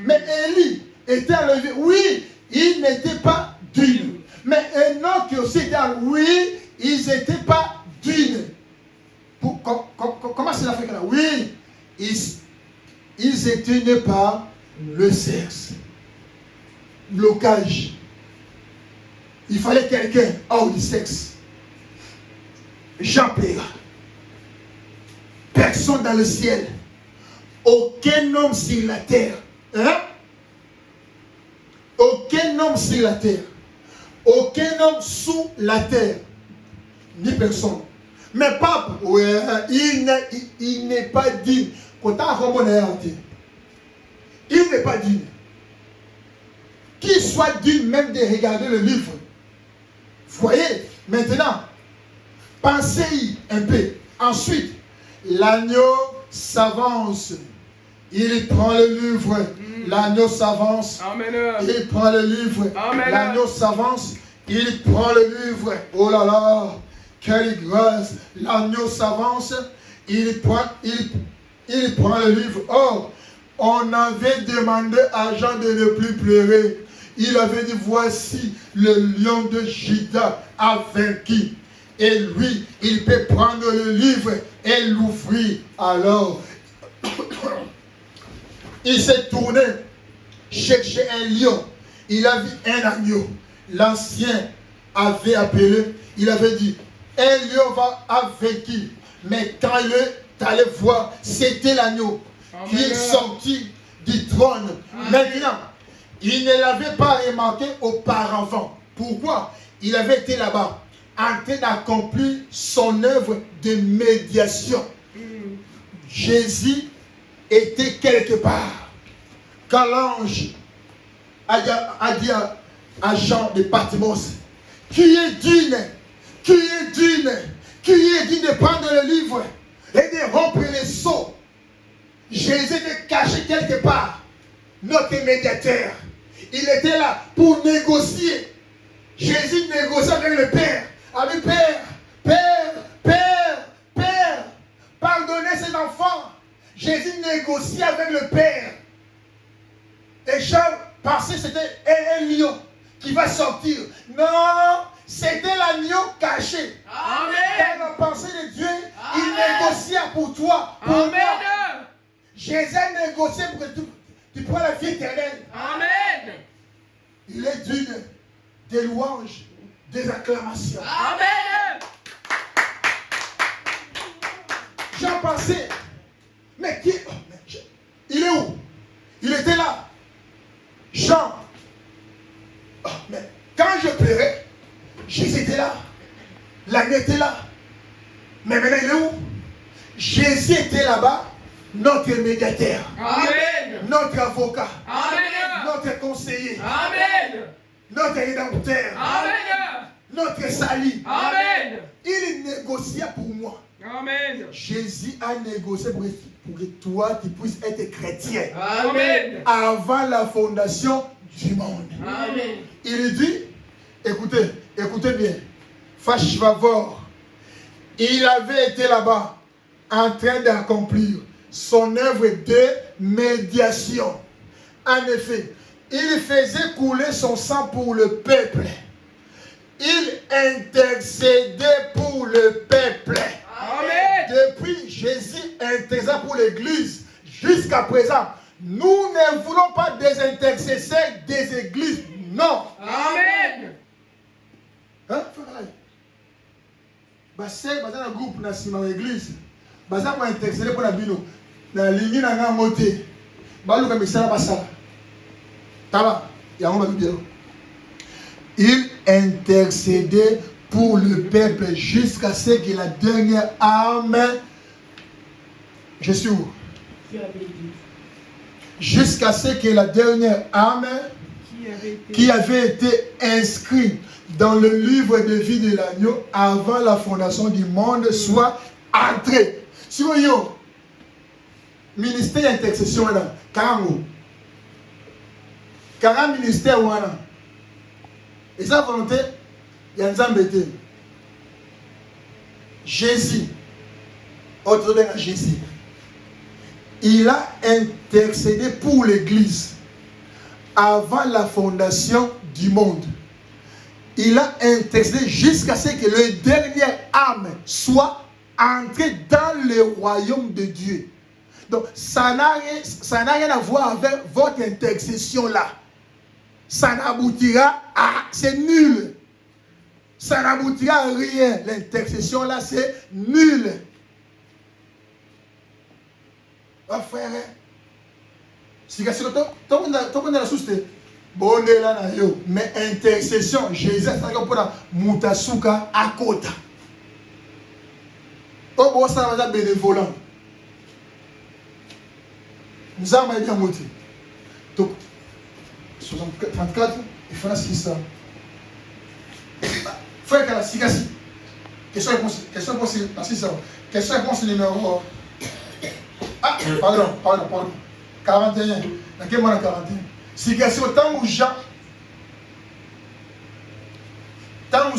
Mais Élie était enlevé. Oui, il n'était pas digne. Mais Enoch aussi était enlevé. Oui, ils n'étaient pas dignes. Comment c'est la fait là? Oui, ils étaient nés par le sexe. Blocage. Il fallait quelqu'un hors du sexe. Jean Péra. Personne dans le ciel. Aucun homme sur la terre. Hein? Aucun homme sur la terre. Aucun homme sous la terre. Ni personne. Mais pape, ouais, il n'est pas digne. Il n'est pas digne. Qu'il soit digne même de regarder le livre. Voyez, maintenant, pensez-y un peu. Ensuite, l'agneau s'avance. Il prend le livre. L'agneau s'avance. Il prend le livre. L'agneau s'avance. Il prend le livre. Oh là là, quelle grâce. L'agneau s'avance. Il prend le livre. Or, on avait demandé à Jean de ne plus pleurer. Il avait dit, voici le lion de Juda a vaincu. Et lui, il peut prendre le livre et l'ouvrir. Alors, il s'est tourné, chercher un lion. Il a vu un agneau. L'ancien avait appelé, il avait dit, un lion a vaincu. Mais quand il est allé voir, c'était l'agneau qui est sorti du trône. Maintenant, il ne l'avait pas remarqué auparavant. Pourquoi? Il avait été là-bas, en train d'accomplir son œuvre de médiation. Jésus était quelque part. Quand l'ange a dit à Jean de Patmos, qui est digne de prendre le livre et de rompre les sceaux. Jésus était caché quelque part, notre médiateur. Il était là pour négocier. Jésus négociait avec le Père. Avec Père, pardonnez ses enfants. Jésus négociait avec le Père. Et Jean pensait que c'était un lion qui va sortir. Non, c'était l'agneau caché. Amen. Dans la pensée de Dieu, il négociait pour toi, pour moi. Jésus a négocié pour que tu prends la vie éternelle. Amen. Il est digne des louanges, des acclamations. Amen. Jean pensait, mais qui? Il est où? Il était là. Jean. Mais quand je pleurais, Jésus était là. L'agneau était là. Mais maintenant, il est où? Jésus était là-bas, notre médiateur. Amen. Notre avocat. Amen. Notre conseiller. Amen. Notre rédempteur. Amen. Notre salut. Amen. Il négocia pour moi. Amen. Jésus a négocié pour que toi, tu puisses être chrétien. Amen. Avant la fondation du monde. Amen. Il dit, écoutez bien, Fashvavor, il avait été là-bas en train d'accomplir son œuvre de médiation. En effet, il faisait couler son sang pour le peuple. Il intercédait pour le peuple. Amen. Depuis Jésus intercédait pour l'Église jusqu'à présent. Nous ne voulons pas des intercesseurs des églises. Non. Amen. Hein? C'est un groupe dans l'église. Je vais intercéder pour la bino. La ligne n'a moté. Il intercédait pour le peuple jusqu'à ce que la dernière âme. Je suis où? Jusqu'à ce que la dernière âme qui avait été inscrite dans le livre de vie de l'agneau avant la fondation du monde soit entrée. Si vous voyez, ministère d'intercession là, 40 ministères wana. Et sa volonté, il y a un embêté. Jésus, autre de Jésus, il a intercédé pour l'Église avant la fondation du monde. Il a intercédé jusqu'à ce que le dernier âme soit entré dans le royaume de Dieu. Donc, ça n'a rien à voir avec votre intercession là. Ça n'aboutira à... C'est nul. Ça n'aboutira à rien. L'intercession là, c'est nul. Oh frère, si tu as la source, mais intercession, Jésus a fait pour la Moutasuka à côté. Oh, bon, ça va être bénévolant. Nous avons bien monté. Donc, 34, il faut la 600. Frère, la 600. Question réponse la 600. Question réponse numéro. Ah, pardon. 41. Dans quel moment 41? Si question tant où Jean. Tant où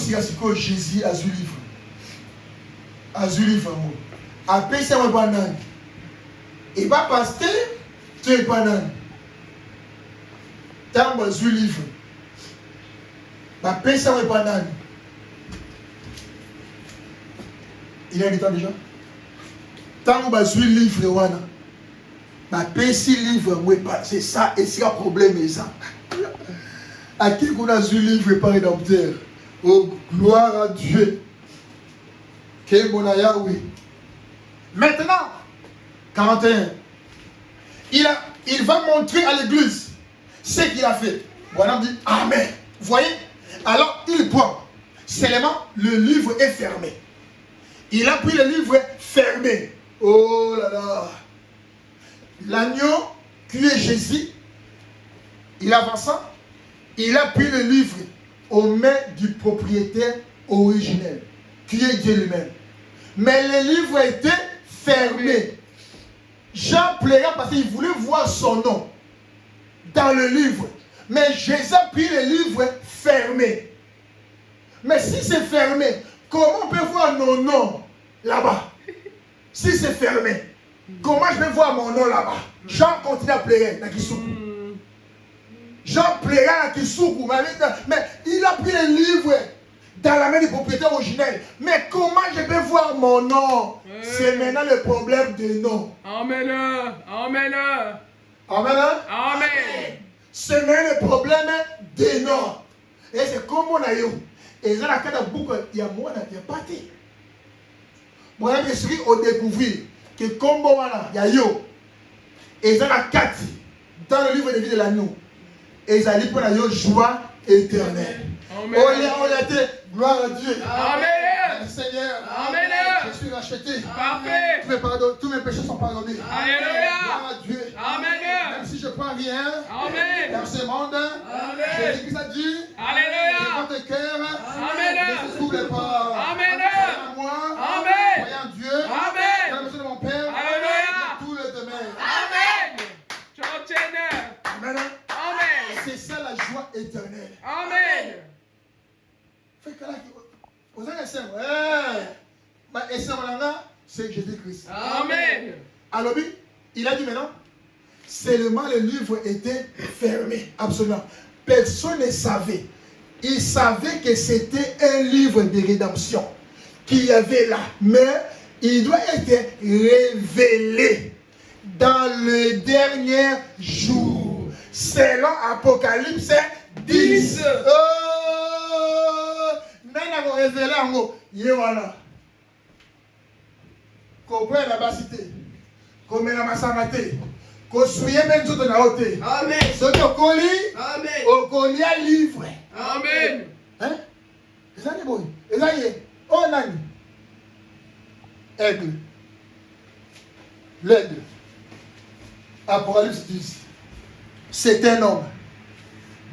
Jésus a eu livre. Après, c'est un banane. Et pas pasteur, tu es banane. Tant où eu livre. Après, c'est un banane. Il y a du temps déjà? Tant où eu livre, wana. Après, si livre, c'est ça, et c'est un problème, et ça. À qui qu'on a eu livre par rédempteur? Oh, gloire à Dieu. Oui. Maintenant, 41. Il va montrer à l'église ce qu'il a fait. Voilà, dit Amen. Vous voyez? Alors, il prend. Seulement, le livre est fermé. Il a pris le livre fermé. Oh là là. L'agneau qui est Jésus, il avança. Il a pris le livre aux mains du propriétaire originel, qui est Dieu lui-même. Mais le livre était fermé. Jean pleura parce qu'il voulait voir son nom dans le livre. Mais Jésus a pris le livre fermé. Mais si c'est fermé, comment on peut voir nos noms là-bas? Si c'est fermé, comment je peux voir mon nom là-bas? Jean continue à pleurer dans Kisuku. Jean pleura dans Kisuku. Mais il a pris le livre dans la main du propriétaire originel. Mais comment je peux voir mon nom? C'est maintenant le problème de nom. Amen. Amen. Amen. Amen. C'est maintenant le problème de nom. Et c'est comme on a eu. Et dans la carte de boucle, il y a moi qui est parti. Moi, je suis au découvrir que comme il y a yo. Et dans la carte, dans le livre de vie de l'agneau. Et ils allaient pour la joie éternelle. Amen. Gloire à Dieu. Amen. Seigneur. Amen. Je suis racheté. Parfait. Tous mes péchés sont pardonnés. Alléluia. Gloire à Dieu. Amen. Même si je ne prends rien Amen. dans ce monde, Amen. Jésus-Christ a dit, Alléluia. que votre cœur Amen. ne se trouble pas. Amen. À moi, Amen. croyant en Dieu, Amen. dans le besoin de mon Père, Alléluia. tout le demain. Amen. Chantez. Amen. Amen. C'est ça la joie éternelle. Amen. Fait que là, vous avez c'est Jésus-Christ. Amen. Alors, il a dit maintenant, seulement le livre était fermé. Absolument. Personne ne savait. Il savait que c'était un livre de rédemption qu'il y avait là. Mais il doit être révélé dans le dernier jour. Selon Apocalypse 10. Nana révélé en haut. Yéwana. Comprends la basité. Comme la massanate. Qu'on souille même tout dans la hauteur. Amen. Ce que colis. Amen. Au colis à livre. Amen. Hein? Les années bon. Les années. Oh nani. Aigle. L'aigle. Apocalypse 10. C'est un homme.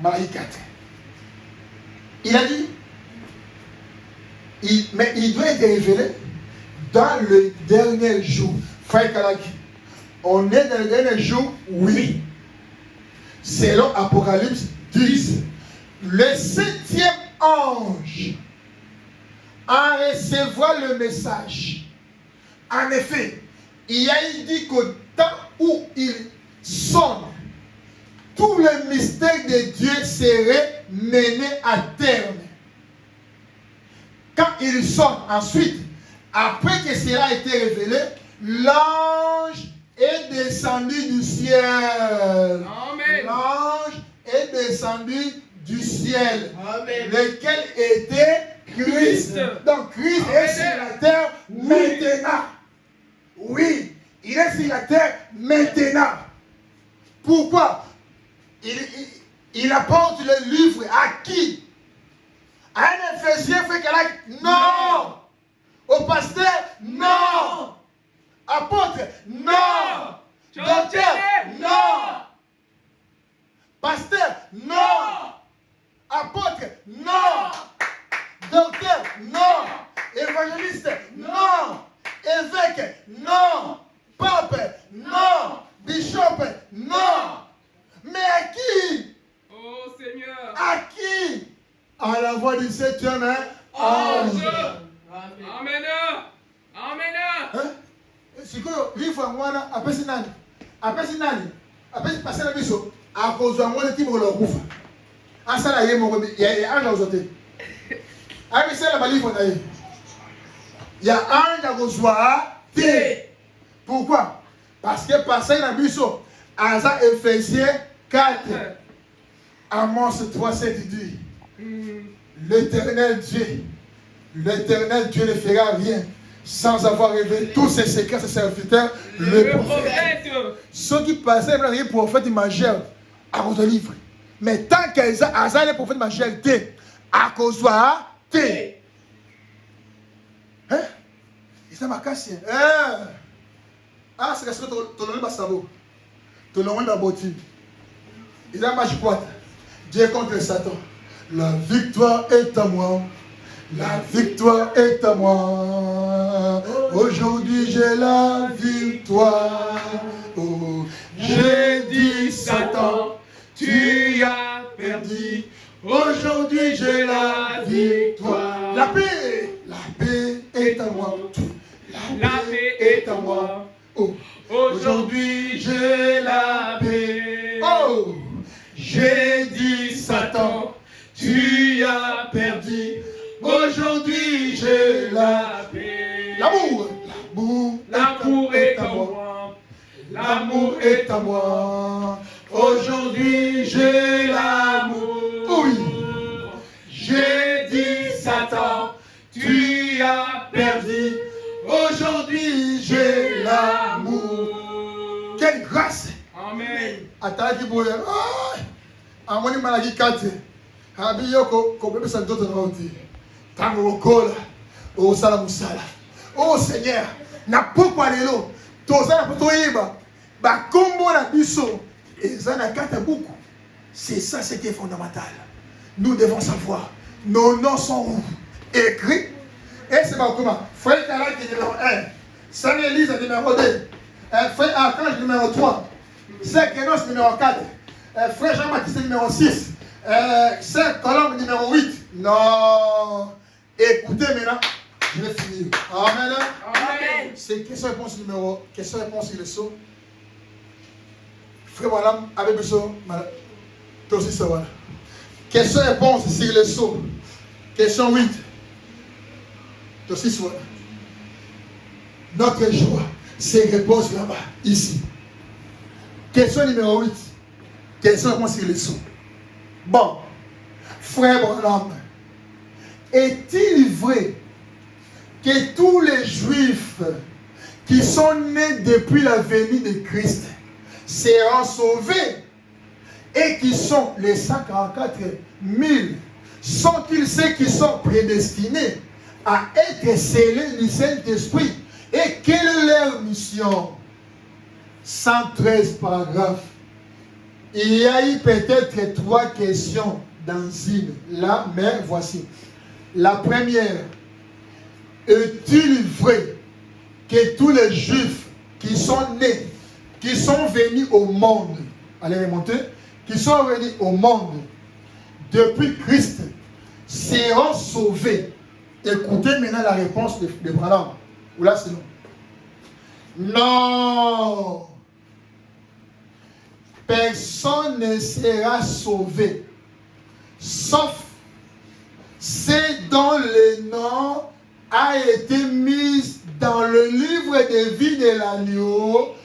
Marie 4. Il a dit. Mais il doit être révélé dans le dernier jour. Frère Kalaki, On est dans le dernier jour? Oui. Selon Apocalypse 10. Le 7e ange en recevoir le message. En effet, il a dit qu'au temps où il sonne, tout le mystère de Dieu serait mené à terme. Quand il sonne, ensuite, après que cela a été révélé, l'ange est descendu du ciel. Amen. L'ange est descendu du ciel. Amen. Lequel était Christ. Donc Christ est sur la terre maintenant. Oui, il est sur la terre maintenant. Pourquoi? Il apporte le livre à qui? À un Ephésien fait qu'elle non. Au pasteur? Non. Apôtre? Non. Docteur? Non. Pasteur? Non. Apôtre? Non. Docteur? Non. Évangéliste? Non. Évêque? Non. Pape? Non. Bishop? Non. Mais à qui? Oh Seigneur. À qui? À la voix du septième ange. Amen. Amen. Hein? C'est que livre mwana apesi nani? Apesi nani? Apesi passer la biso. A cause de moi qui me le rouvre. Ah ça là y est mon ya ange ozote. Ah mais c'est la livre na y. Ya ange a reçoit té. Pourquoi? Parce que passer la biso. Asa Ephésiens 4. Amos 3:7 dit. L'éternel Dieu ne fera rien sans avoir révélé tous ses secrets à ses serviteurs, le prophète. Ceux qui passaient les prophètes majeurs à cause de livre. Mais tant qu'ils ont les prophètes majeurs, à cause de T. Hein? Ils sont marqués. Ah, c'est ce que tu as dit. Tu as dit que ils ont marqué quoi? Dieu contre Satan. La victoire est à moi. La victoire est à moi. Aujourd'hui j'ai la victoire. Oh, j'ai dit Satan, tu as perdu. Aujourd'hui j'ai la victoire. La paix est à moi. La paix est à moi. Oh, aujourd'hui j'ai la paix. Oh, j'ai dit Satan, tu as perdu. Aujourd'hui j'ai la paix. L'amour est à moi. L'amour est à moi. Aujourd'hui j'ai l'amour. Oui. J'ai dit Satan, tu as perdu. Aujourd'hui j'ai l'amour. Quelle grâce. Amen. Ataki boye. Amoni malaki kate. Abi yoko ko bebe santoto na oti. Tango okola. O sala musala. Oh Seigneur, na pokwa lelo. Tozana potoyiba. Ba kombo na biso. Ezana kata buku. C'est ça ce qui est fondamental. Nous devons savoir. Nos noms sont où? Écrits. Et c'est pas comment? Frère Kalak numéro 1. Saint Élise numéro 2. Frère Archange numéro 3. Saint Kénos numéro 4. Frère Jean-Baptiste numéro 6. Saint Colombe numéro 8. Non. Écoutez maintenant. Je vais finir. Amen. Amen. C'est question-réponse numéro. Question-réponse sur le saut. Frère madame, avec le saut. Toi aussi, ça va. Question-réponse sur le saut. Question 8. Toi aussi, ça va. Notre joie, c'est réponse là-bas, ici. Question numéro 8. Question-réponse sur le saut. Bon. Frère Branham, est-il vrai que tous les Juifs qui sont nés depuis la venue de Christ seront sauvés et qui sont les 144 000 sont-ils ceux qui sont prédestinés à être scellés du Saint-Esprit? Et quelle est leur mission? 113 paragraphes. Il y a eu peut-être 3 questions dans une. Là, mais voici. La première. Est-il vrai que tous les Juifs qui sont nés, qui sont venus au monde, allez remonter, qui sont venus au monde depuis Christ seront sauvés. Écoutez maintenant la réponse de Branham. Ou là, c'est non. Non. Personne ne sera sauvé, sauf ceux dont le nom a été mis dans le livre de vie de l'agneau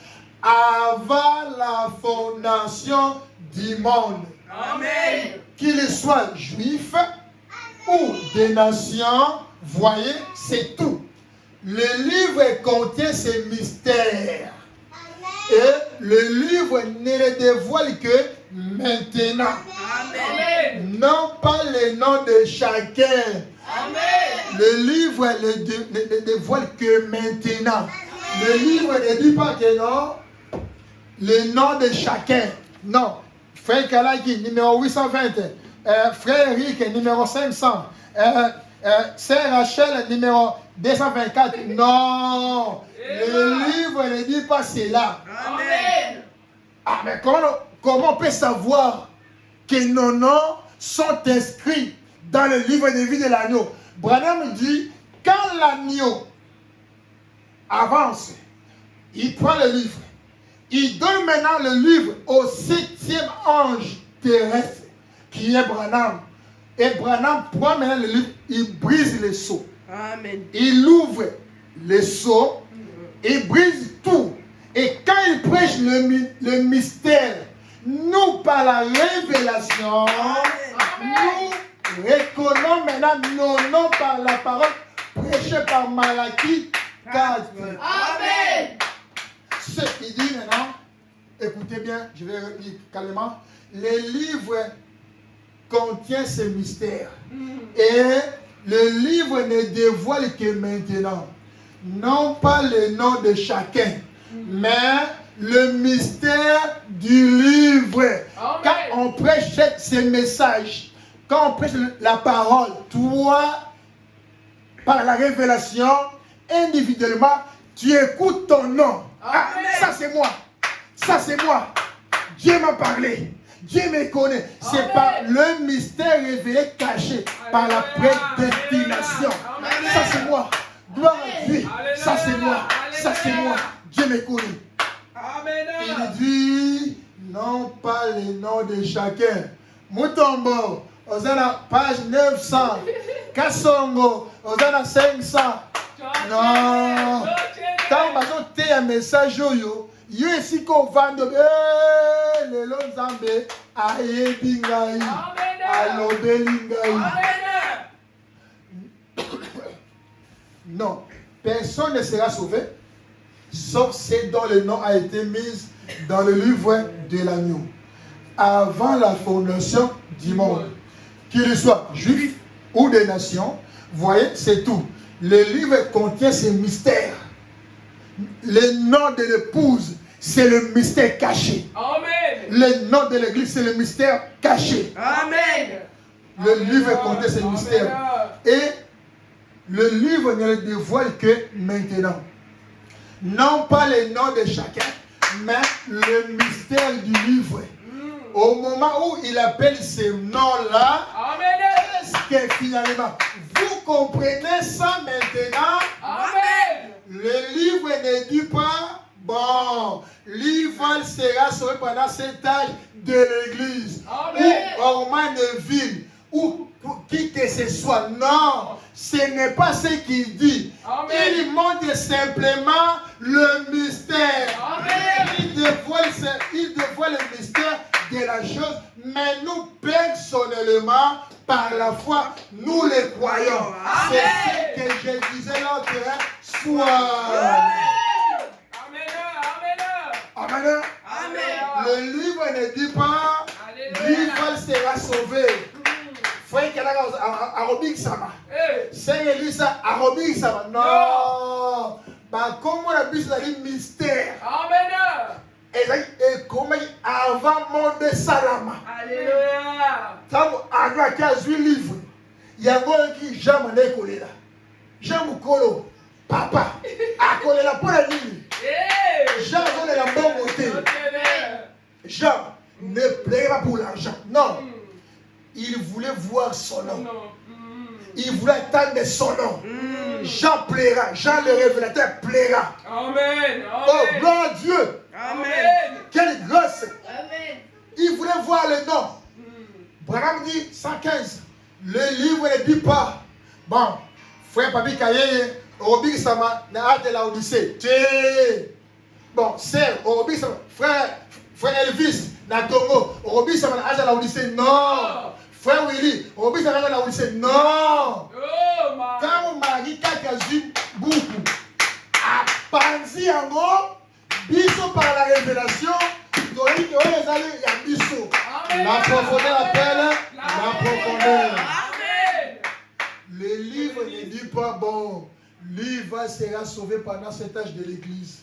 avant la fondation du monde. Amen. Qu'ils soient juifs ou des nations, voyez, c'est tout. Le livre contient ces mystères. Et le livre ne les dévoile que maintenant. Amen. Non pas le nom de chacun. Amen. Le livre ne dévoile que maintenant. Le livre ne dit pas que non, le nom de chacun. Non. Frère Kalaki, numéro 820. Frère Eric, numéro 500. Sœur Rachel, numéro 224. Non. Le livre ne dit pas cela. Amen. Ah, mais comment on peut savoir que nos noms sont inscrits dans le livre de vie de l'agneau? Branham dit, quand l'agneau avance, il prend le livre, il donne maintenant le livre au 7e ange terrestre, qui est Branham. Et Branham prend maintenant le livre, il brise les sceaux. Amen. Il ouvre les sceaux, il brise tout. Et quand il prêche le mystère, nous, par la révélation, nous reconnaissons maintenant nos noms par la parole prêchée par Malachie 4. Amen. Ce qui dit maintenant, écoutez bien, je vais lire calmement. Les livres contiennent ces mystères. Et le livre ne dévoile que maintenant, non pas le nom de chacun, mais le mystère du livre. Amen. Quand on prêche ces messages, quand on prêche la parole, toi, par la révélation, individuellement, tu écoutes ton nom. Ah, ça c'est moi. Ça c'est moi. Dieu m'a parlé. Dieu me connaît. C'est par le mystère révélé, caché, par la prédestination. Ça c'est moi. Gloire à Dieu. Ça c'est moi. Ça c'est moi. Dieu me connaît. Amen. Il dit, non pas les noms de chacun. Mutombo, on a la page 900. Kassongo, on a la 500. Non. Quand on a un message, yo ici qu'on va de le Lonzambe, aye bingai, alobe lingai. Non, personne ne sera sauvé, sauf ceux dont le nom a été mis dans le livre de l'agneau, avant la fondation du monde. Qu'ils soient juifs ou des nations, voyez, c'est tout. Le livre contient ces mystères. Le nom de l'épouse, c'est le mystère caché. Amen. Le nom de l'église, c'est le mystère caché. Amen. Le livre contient ces mystères. Et le livre ne le dévoile que maintenant. Non pas le nom de chacun, mais le mystère du livre. Au moment où il appelle ces noms-là, est-ce que finalement, vous comprenez ça maintenant? Amen. Le livre ne dit pas, bon, l'Ival sera sauvé pendant cet âge de l'église, ou Orman de ville, ou qui que ce soit. Non, ce n'est pas ce qu'il dit. Amen. Il montre simplement le mystère. Amen. Il dévoile le mystère de la chose, mais nous personnellement, par la foi, nous les croyons. C'est ce que je disais l'autre soir. Amen. Le livre ne dit pas l'Ival sera sauvé. Frère Kalaka Arobik Sama. C'est Elisa Arobik Sama. Non. Bah, comment la Bible a dit mystère. Amen. Et comment avant monde salama. Alléluia. Tant à 15 livres. Il y a un qui jamais n'est collé là. Jean Moukolo. Papa. A collé là pour la nuit. Jean est la bonne côté. Jean ne plairait pas pour l'argent. Non. Il voulait voir son nom. Il voulait attendre son nom. Jean plaira. Jean le révélateur plaira. Amen. Oh, gloire à Dieu. Amen. Quelle grâce. Amen. Il voulait voir le nom. Branham dit 115. Le livre ne dit pas. Bon, frère Papi Kaye, Obi Sama, n'a hâte de la Odyssée. Bon, c'est Obi Sama, frère Elvis, n'a Togo, Obi Sama, n'a hâte de la Odyssée. Non. Frère Willy, Obi Sama, n'a la Odyssée. Non. Quand on marie Kakazim, beaucoup. À Panzi en gros, biso par la révélation, on les allés, il y a biso. La profondeur appelle la profondeur. Le livre ne dit pas, bon, lui sera sauvé pendant cet âge de l'église,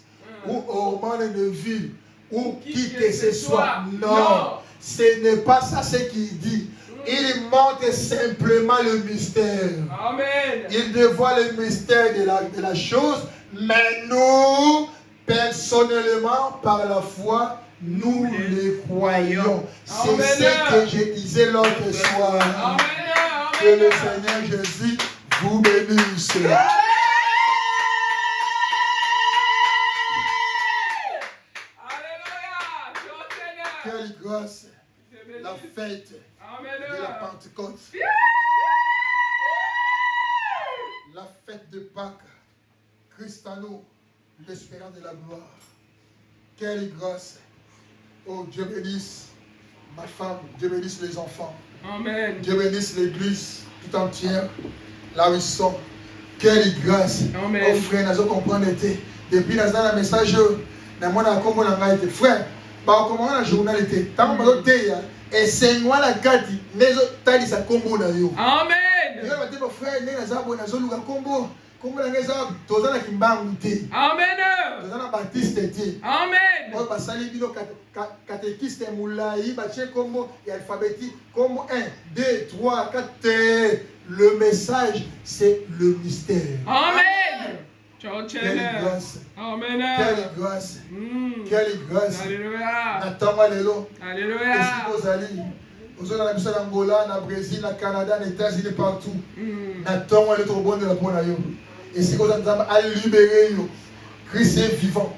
ou au moment d'une ville, ou qui que ce soit. Non, ce n'est pas ça ce qu'il dit. Il montre simplement le mystère. Amen. Il dévoile le mystère de la chose, mais nous, personnellement, par la foi, nous le croyons. C'est ce que je disais l'autre soir. Amen. Que le Seigneur Jésus vous bénisse. Quelle grâce. La fête de la Pentecôte. La fête de Pâques. Christ en nous, l'espérance de la gloire. Quelle grâce. Oh, Dieu bénisse ma femme, Dieu bénisse les enfants. Amen. Dieu bénisse l'église tout entière, là où ils sont. Quelle grâce. Amen. Oh frère, nous comprenons été. Depuis nous avons un message, nous avons été. Frère, par comment la journal était. Tant que nous avons et c'est moi la carte, nous avons sa combo. Amen. Nous avons dit, frère, nous avons un combo. Comme la maison, tous les qui m'ont Amen. tous les baptistes étaient. Amen. On va saluer bino catéchiste moulaï, bâché comme et alphabétique comme 1, 2, 3, 4. Le message, c'est le mystère. Amen. Quelle grâce. Amen. Quelle grâce. Quelle grâce. Alléluia. Nathan Allélo. Alléluia. Est-ce que vous allez? Vous allez en Angola, en Brésil, en Canada, en États-Unis, partout. Nathan Allélo, bon de la bonne aïe. Et si vous allez libérer, Christ est vivant.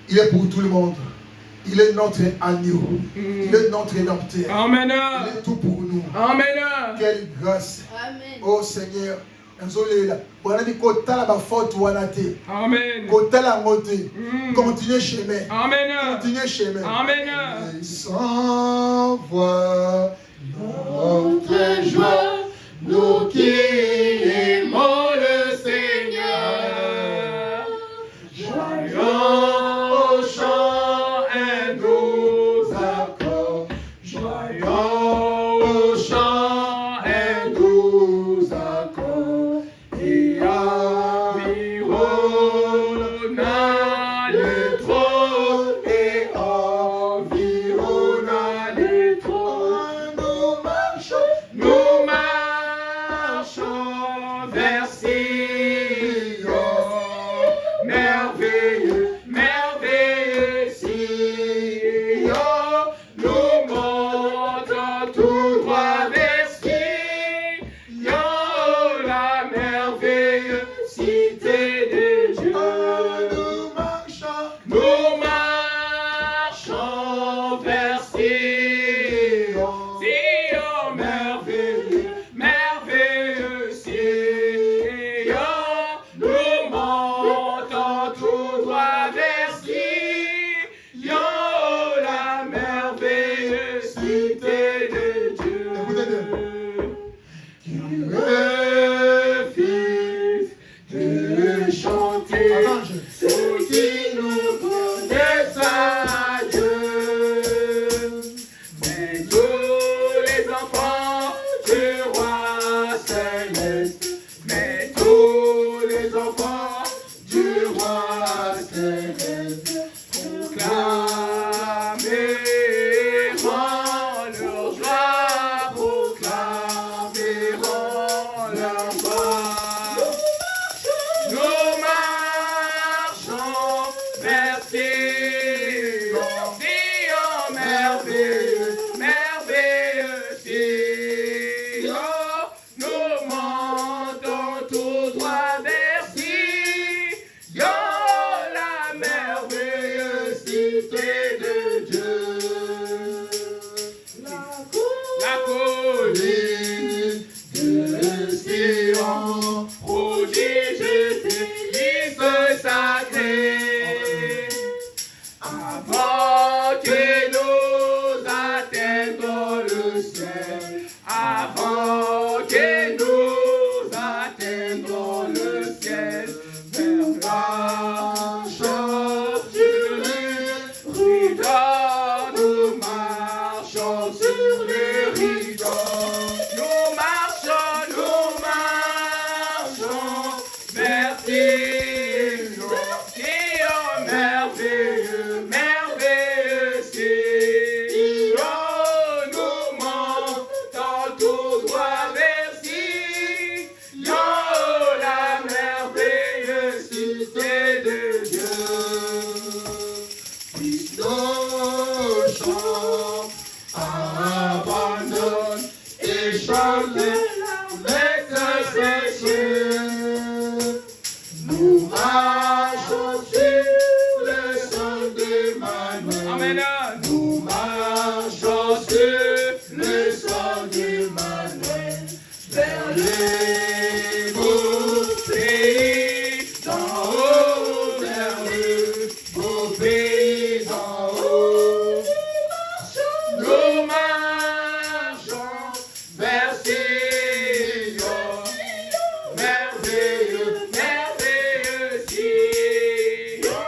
Il est pour tout le monde. Il est notre agneau. Il est notre rédempteur. Amen. Il est tout pour nous. Amen. Quelle grâce. Amen. Oh Seigneur. Amen. Continuez chemin. Amen. Continuez chemin. Amen. Et sans voir notre joie, nous qui aimons le Seigneur. Joyons au chant un doux accord. Joyons au chant un doux accord. Et environna le trône et environna le trône. Nous marchons Oh, que nous atteindrons le ciel vers marchons sur les rideaux, nous marchons sur les rideaux. Nous marchons vers Sion. Sion, merveilleux, merveilleux Sion. Nous montons tout droit vers Sion, la merveilleuse cité de Dieu. Nos chants abandonnent et chantent avec ce péché. Nous marchons sur le sang d'Emmanuel. Amen. Nous marchons sur le sang d'Emmanuel vers les beaux pays d'en haut, vers le beau pays d'en haut. Nous marchons vers Sion, merveilleux, merveilleux Sion.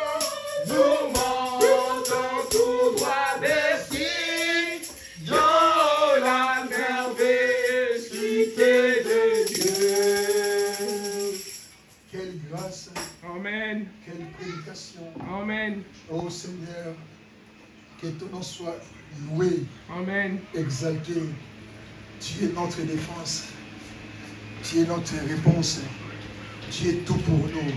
Nous montons tout droit vers Sion, la merveilleuse cité de Dieu. Quelle grâce, Amen. quelle prédication. Amen. Oh Seigneur, que ton nom soit loué, Amen. exalté. Tu es notre défense. Tu es notre réponse. Tu es tout pour nous.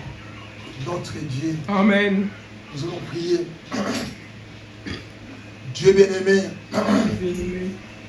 Notre Dieu. Amen. Nous allons prier. Dieu bien-aimé,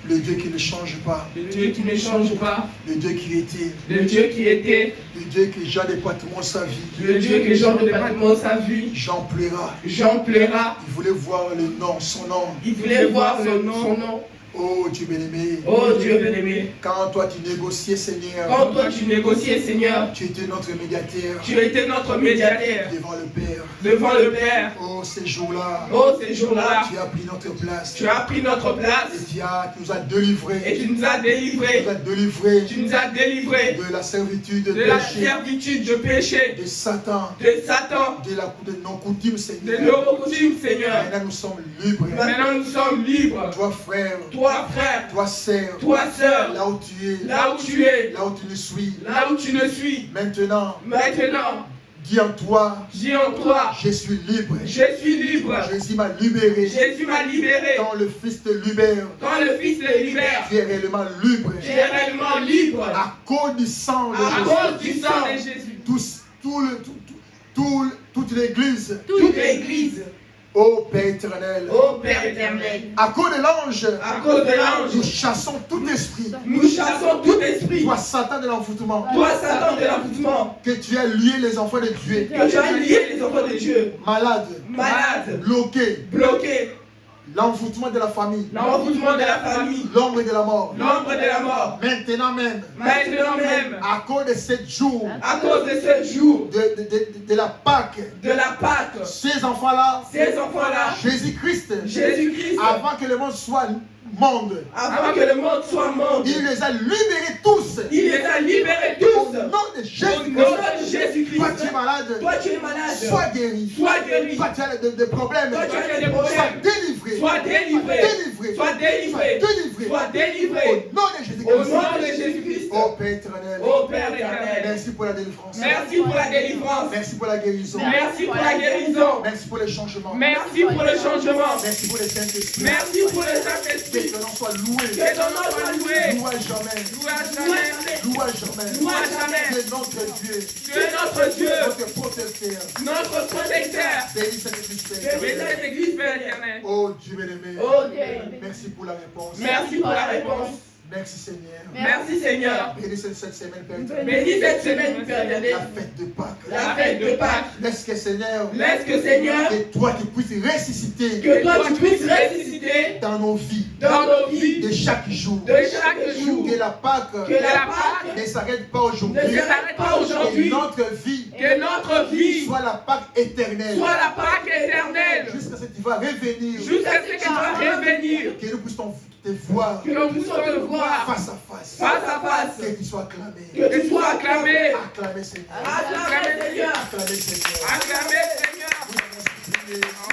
le Dieu qui ne change pas, Le Dieu qui ne change pas, le Dieu qui était, le Dieu qui était, le Dieu qui Jean département sa vie. le Dieu qui Jean de bâtiment sa vie. Jean pleura. Jean pleura, Il voulait voir le nom, son nom. il voulait voir son nom. Oh Dieu bien-aimé, Oh Dieu bien-aimé, quand toi tu négociais, Seigneur, quand toi tu négociais, Seigneur, tu étais notre médiateur tu étais notre médiateur devant le Père. devant le Père. Oh, ces jours-là, Oh, ces jours-là, tu as pris notre place. tu as pris notre Et place tu nous as délivrés. et tu nous as délivrés. Tu nous as Tu nous as délivrés délivrés de la servitude de de la péché, servitude de péché, de Satan, de Satan, de nos coutumes, de Seigneur. nos coutumes, Seigneur. Maintenant, nous sommes libres. Maintenant, nous sommes libres. Toi, frère, Toi, frère, toi, sœur, toi, sœur, là où tu es, là où tu es, là où tu nous suis, là où tu me suis, maintenant, maintenant, dis en toi, dis en toi, je suis libre. je suis libre. Jésus m'a libéré. Jésus m'a libéré. Quand le Fils te libère, Quand le Fils le libère, tu es réellement libre. tu es réellement libre. À cause du sang de À Jésus. cause du sang de Jésus. Toute l'église, Toute l'église, ô Père éternel, ô Père éternel, à cause de l'ange, à cause de nous l'ange, chassons tout esprit, nous chassons tout esprit. toi Satan de l'envoûtement, Toi, Satan de l'envoûtement, que tu as lié les enfants de Dieu, que tu as lié les enfants de Dieu, malades, malades, bloqués, bloqués, l'envoûtement de la famille, l'envoûtement de la famille, l'ombre de la mort. l'ombre de la mort. Maintenant même, Maintenant même, à cause de 7 jours à cause de ce jour de la Pâque, de la Pâque, ces enfants-là, ces enfants-là, Jésus-Christ, Jésus-Christ, avant que le monde soit monde, avant que le monde soit monde, il les a libérés tous. il les a libérés Au tous. nom de Au nom Jésus-Christ. de Jésus-Christ. Toi, tu es malade. Toi, tu es malade. Sois guéri. Sois guéri. Toi, tu as des problèmes. Toi, tu as des Sois problèmes. délivré. Sois délivré. Délivré. Sois délivré. Sois délivré. Sois délivré. Au nom de Au Jésus-Christ. nom de Jésus-Christ. Oh Père éternel. Ô Père éternel. Merci pour la délivrance. Merci pour la délivrance. Merci pour la guérison. Merci pour la guérison. Merci pour les changements. Merci pour le changement. Merci pour les Saint-Esprit. Merci pour le Que Saint-Esprit. ton nom soit loué. Que ton nom soit loué. Loué à jamais. Loué à jamais. Loué à jamais. Loué à jamais. Tu es notre Dieu. Tu es notre Dieu. Notre protecteur. Notre protecteur. Bénis cette église, Père Bénis éternel. cette église, Père éternel. Oh Dieu bien-aimé. Oh Dieu. Merci pour la réponse. Merci pour la réponse. Merci Seigneur. Merci Seigneur. Bénis cette semaine, Père éternel. Bénis cette semaine, Père éternel. La fête de Pâques. La fête de Pâques. Laisse que Seigneur, Laisse que Seigneur, que toi tu puisses ressusciter que toi tu puisses ressusciter dans nos vies dans nos vies de chaque jour. de chaque jour. Que la Pâque ne s'arrête pas aujourd'hui. Que notre vie soit la Pâque éternelle. Jusqu'à ce que tu vas revenir. Que nous puissions te voir. Face à face. Que tu sois acclamé. Acclamé Seigneur. Acclamé Seigneur. Acclamé Seigneur. Acclamé Seigneur.